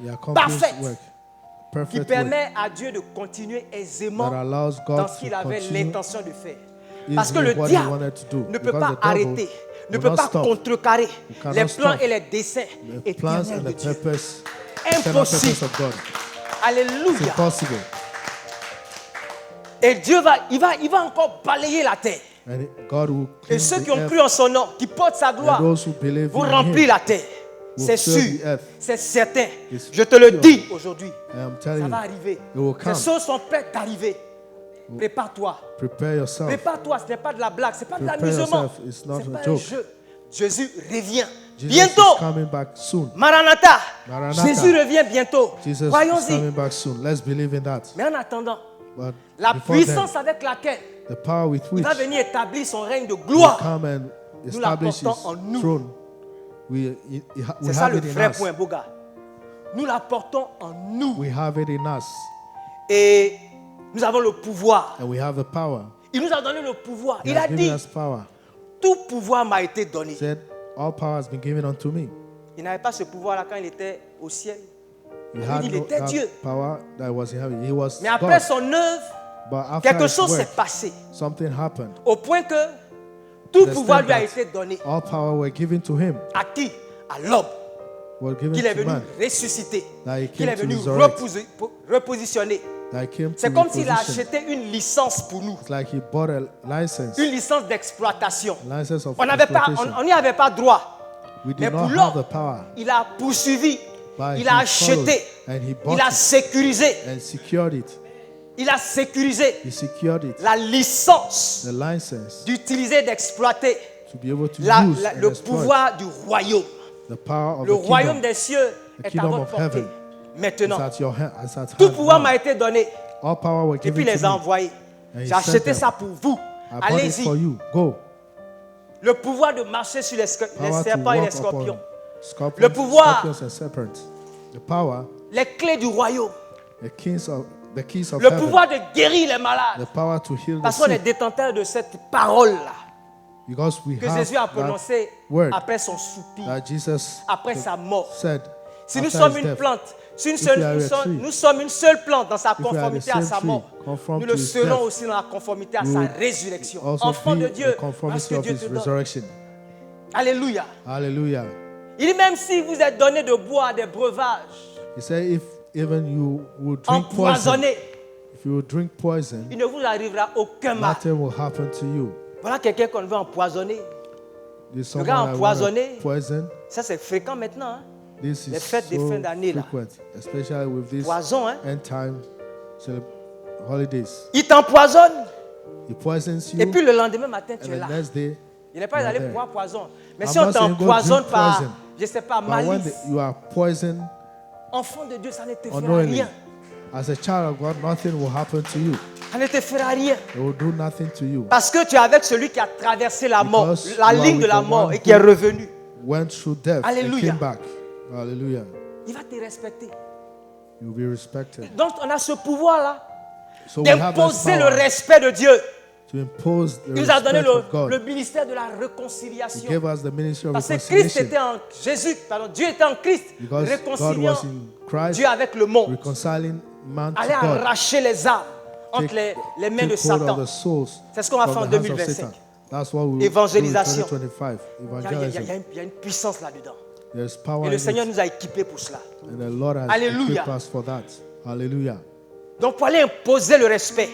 He accomplished Parfaite. work, qui perfect work permet à Dieu de continuer aisément that allows dans God ce to qu'il avait continue l'intention de faire. Parce que easily le what he diable wanted to do. ne peut Because pas the devil arrêter, ne will peut not pas stop. contrecarrer cannot les plans stop et les desseins the plans éternels and de the Dieu. purpose, eternal purpose Impossible. of God. It's Alléluia. impossible. Et Dieu il va encore balayer la terre. And God will Et cleanse ceux the qui ont earth, cru en son nom, qui portent sa and gloire, those who believe vont in remplir him. la terre. will C'est fill sûr, the earth. c'est certain. It's Je te le pure. dis aujourd'hui. I am Ça telling va you, arriver. it will Ces come. choses sont prêtes d'arriver. Prépare-toi. Prepare yourself. Prépare-toi, ce n'est pas de la blague, ce n'est pas de Prepare l'amusement. yourself, it's not Ce n'est a pas un joke. jeu. Jésus revient Jesus bientôt. is coming back soon. Maranatha. Maranatha. Jésus revient bientôt. Jesus is Croyons-y. coming back soon. Let's believe in that. Mais en attendant, But la before puissance then, avec laquelle the power with il which va venir établir son règne de will gloire, come and Nous la establish his portons en nous. throne, we c'est ça have le it in vrai us. point, beau gars. Nous la portons en nous. We have it in us, Et nous avons le pouvoir. and we have the power. Il nous a donné le pouvoir. He Il has a given dit, us power. tout pouvoir m'a été donné. He said, all power has been given unto me. Il n'avait pas ce pouvoir-là quand il était au ciel. He had il no, était that Dieu. power that was in heaven. He was Mais après God. son œuvre, But after quelque his chose s'est work, passé. something happened. Au point que tout The pouvoir lui a standard. été donné. All power were given to him. À qui? À l'homme. Were given Qu'il est to venu man. ressusciter. That he Qu'il came est to venu resurrect. repositionner. That he came to C'est comme s'il a reposition. acheté une licence pour nous. It's like he bought a license. Une licence d'exploitation. License of On exploitation. n'y avait pas droit. We Mais did pour not have l'homme, the power. il a poursuivi. But Il a he acheté. followed and he bought Il a it sécurisé. and secured it. Il a sécurisé He secured it. la licence The license d'utiliser, d'exploiter to be able to use and le exploit pouvoir du royaume. the power of Le the royaume kingdom. des cieux The est à kingdom votre of portée. heaven Maintenant, is at your hand. Is at tout hand pouvoir now. m'a été donné. All power were Et puis given les a to me. envoyés. And he J'ai sent acheté them. ça pour vous. I bought it Allez-y. for you. Go. Le pouvoir de marcher sur les Power to serpents et les walk scorpions. upon scorpions, Le pouvoir. scorpions and serpents. The power, Les clés du royaume. the keys of Le heaven. pouvoir de guérir les malades. The power to heal the Parce qu'on est sick. détenteur de cette parole-là Because we que have Jésus a that prononcée word après son soupir, that Jesus après sa mort. said. Si nous after sommes his une death. plante, si we are a tree, nous sommes une seule plante dans sa we are the conformité à same sa tree, mort, conform nous to le his serons death, aussi dans la conformité à we sa will résurrection. Also Enfant be de the Dieu, parce conformity que of Dieu his te donne. resurrection. Alléluia. Hallelujah. Il dit même si vous êtes donné de boire des breuvages He said, if even you would drink poison, empoisonnés, if you would drink poison, il ne vous arrivera aucun mal. nothing will happen to you. Voilà quelqu'un qu'on veut empoisonner. There's Le someone gars I wanna empoisonné. poison. Ça, c'est fréquent maintenant. Hein? This Les is fêtes des so fins d'année, là. frequent, especially with these Poison, hein? end time holidays. Il t'empoisonne. He poisons you, Et puis le lendemain matin, tu and es the là. next day, Il n'est pas you are allé there. boire poison. Mais I'm si on not saying go t'empoisonne drink par, poison. je ne sais pas, but when malice, you are poisoned enfant de Dieu, ça ne te fera unknowingly, rien. as a child of God, nothing will happen to you. Ça ne te fera rien. It will do nothing to you. Parce que tu es avec celui qui a traversé la mort, Because la you are ligne de with la the mort one et qui est who- revenu. Went through death Hallelujah. and came back. Hallelujah. Il va te respecter. You'll be respected. Donc on a ce pouvoir-là So we have this d'imposer le power respect de Dieu. to impose the Il nous a donné respect of God. le ministère de la He réconciliation. gave us the ministry of Parce que Christ reconciliation. était en Jésus, pardon, Dieu était en Christ, Because God réconciliant was in Christ, Dieu avec le monde. reconciling man to Allez God. arracher les âmes entre les mains de Take hold Satan. of the souls C'est ce qu'on va from faire en the hands of 2025. Satan. That's what we will do in Évangélisation. 2025. Il y a- Evangelism. il y a une puissance là-dedans. There's power Et le in Seigneur it. nous a équipés pour cela. And the Lord has Hallelujah. equipped us for that. Hallelujah. Donc pour aller imposer le respect,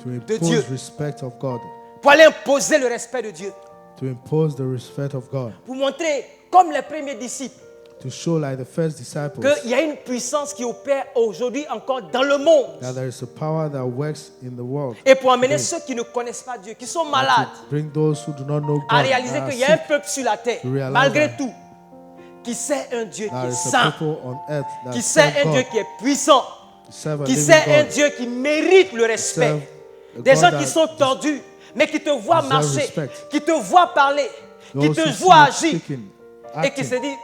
To de impose Dieu. respect of God. pour aller imposer le respect de Dieu, To impose the respect of God. pour montrer, comme les premiers disciples, To show like the first disciples qu'il y a une puissance qui opère aujourd'hui encore dans le monde. that there is a power that works in the world. Et pour amener today. ceux qui ne connaissent pas Dieu, qui sont And malades, to bring those who do not know God à réaliser that are qu'il y a un sick, peuple sur la terre, to realize malgré that tout, qui sait un Dieu qui there est is a saint, people on earth that qui sait serve un God, Dieu qui est puissant, serve a qui living sait un God, Dieu qui mérite le respect. serve a Des God gens that qui sont tordus, mais qui te voient deserve marcher, respect. qui te voient parler, qui those te who see voient you agir. speaking, et qui acting, se dit,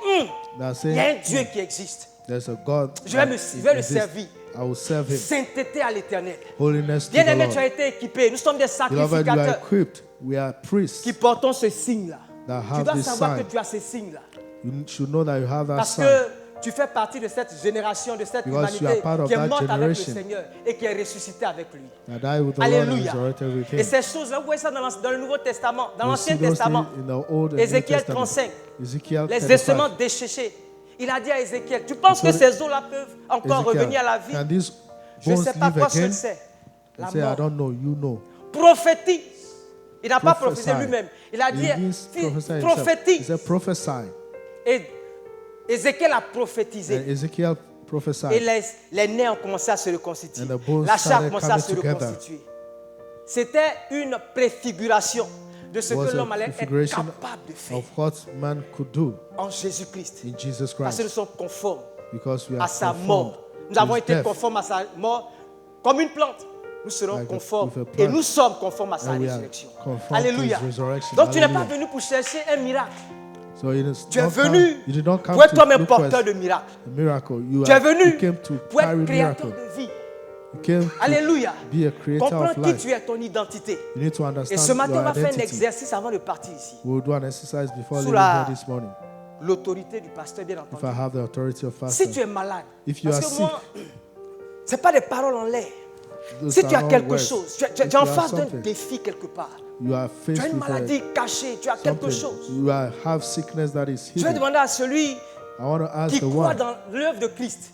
that il y a un saying, Dieu qui existe. there's a God Je vais, that je vais le exists. servir. I will serve him. Sainteté à l'éternel. Holiness to the Bien-aimé, tu as Lord. été équipé. Nous sommes des Beloved, you are sacrificateurs equipped. We are priests qui portons ce signe-là. that Tu have dois this savoir que sign. tu as ce signe-là. You should know that you have that Parce sign. que tu fais partie de cette génération, de cette Because you humanité are part of qui est that morte avec le generation. Seigneur et qui est ressuscitée avec lui. That I with the Lord Alléluia. is resurrected with Et him. ces choses-là, vous voyez ça dans le Nouveau Testament, dans You see l'Ancien those Testament. things in the Old and New Ézéchiel Testament. 35, Ezekiel les 35. instruments déchéchés. Il a dit à Ézéchiel, tu penses que ces eaux-là peuvent encore Ezekiel, revenir à la vie? can these Je ne bones sais pas live quoi ce again? que c'est. He La said, I mort. don't know. You know. Prophétise. Il n'a pas Prophesy. prophétisé lui-même. Il a dit, He didn't prophesy himself. He prophétise. said, prophesy. Et Ézéchiel a prophétisé. And Ezekiel Et prophesied. les nerfs ont commencé à se reconstituer. And the bones La chair a started commencé à coming se together. reconstituer. C'était une préfiguration de ce Was que l'homme a allait être configuration capable de faire of what man could do en Jésus-Christ. in Jesus Parce que nous Christ. sommes conformes Because we à are sa conformed mort. Nous to avons his été death. conformes à sa mort comme une plante. Nous serons Like conformes with a plant. et nous sommes conformes à sa And we are résurrection. conformed to Alléluia. his resurrection. Donc tu n'es pas Hallelujah. venu pour chercher un miracle. So it is Tu es not venu come, you did not come pour être to toi-même look for porteur a de miracles. miracle. You, Tu es you venu came to pour carry être créateur miracle. de vie. You came to Alléluia. be a creator Comprends of qui life. tu es, ton identité. You need to Et understand ce matin, on your va faire un identity. exercice avant de partir ici. We'll do an exercise before Sous leaving la- here this morning. L'autorité du pasteur, bien If I entendu. have the authority of Si fasting. tu es malade, If you parce are que moi, ce n'est pas des paroles en l'air. Those Si are tu as not quelque words. chose, tu If es en you have face d'un something, défi quelque part. you are Tu as faced une with maladie cachée, tu as quelque something. chose. You have sickness that is Je vais hidden. demander à celui I want to ask qui the croit one dans l'œuvre de Christ,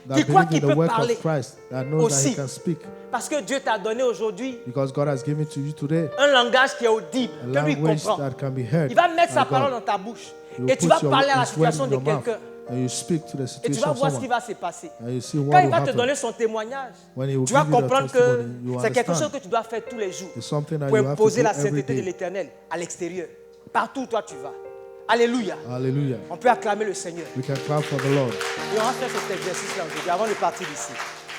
that qui croit believes in qu'il the peut work parler of Christ, that knows that aussi. he can speak. parce que Dieu t'a donné aujourd'hui Because God has given to you today un langage qui est audible, a que lui language comprend. that can be heard Il va mettre sa by parole God. dans ta bouche He will et tu put vas your- parler à la his word situation in de your mouth, quelqu'un and you speak to the et tu situation vas of voir ce qui someone, va se passer. and you see Quand what il will va te happen. donner son témoignage, When he will tu vas give you the comprendre que testimony, you c'est quelque chose understand. que tu dois faire tous les jours It's something that pour you have to imposer do la every sainteté de day. l'Éternel à l'extérieur. Partout où toi tu vas. Alléluia. Hallelujah. On peut acclamer le Seigneur. We can clap for the Lord. Et on va faire cet exercice-là aujourd'hui avant de partir d'ici.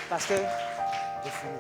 Parce que j'ai fini.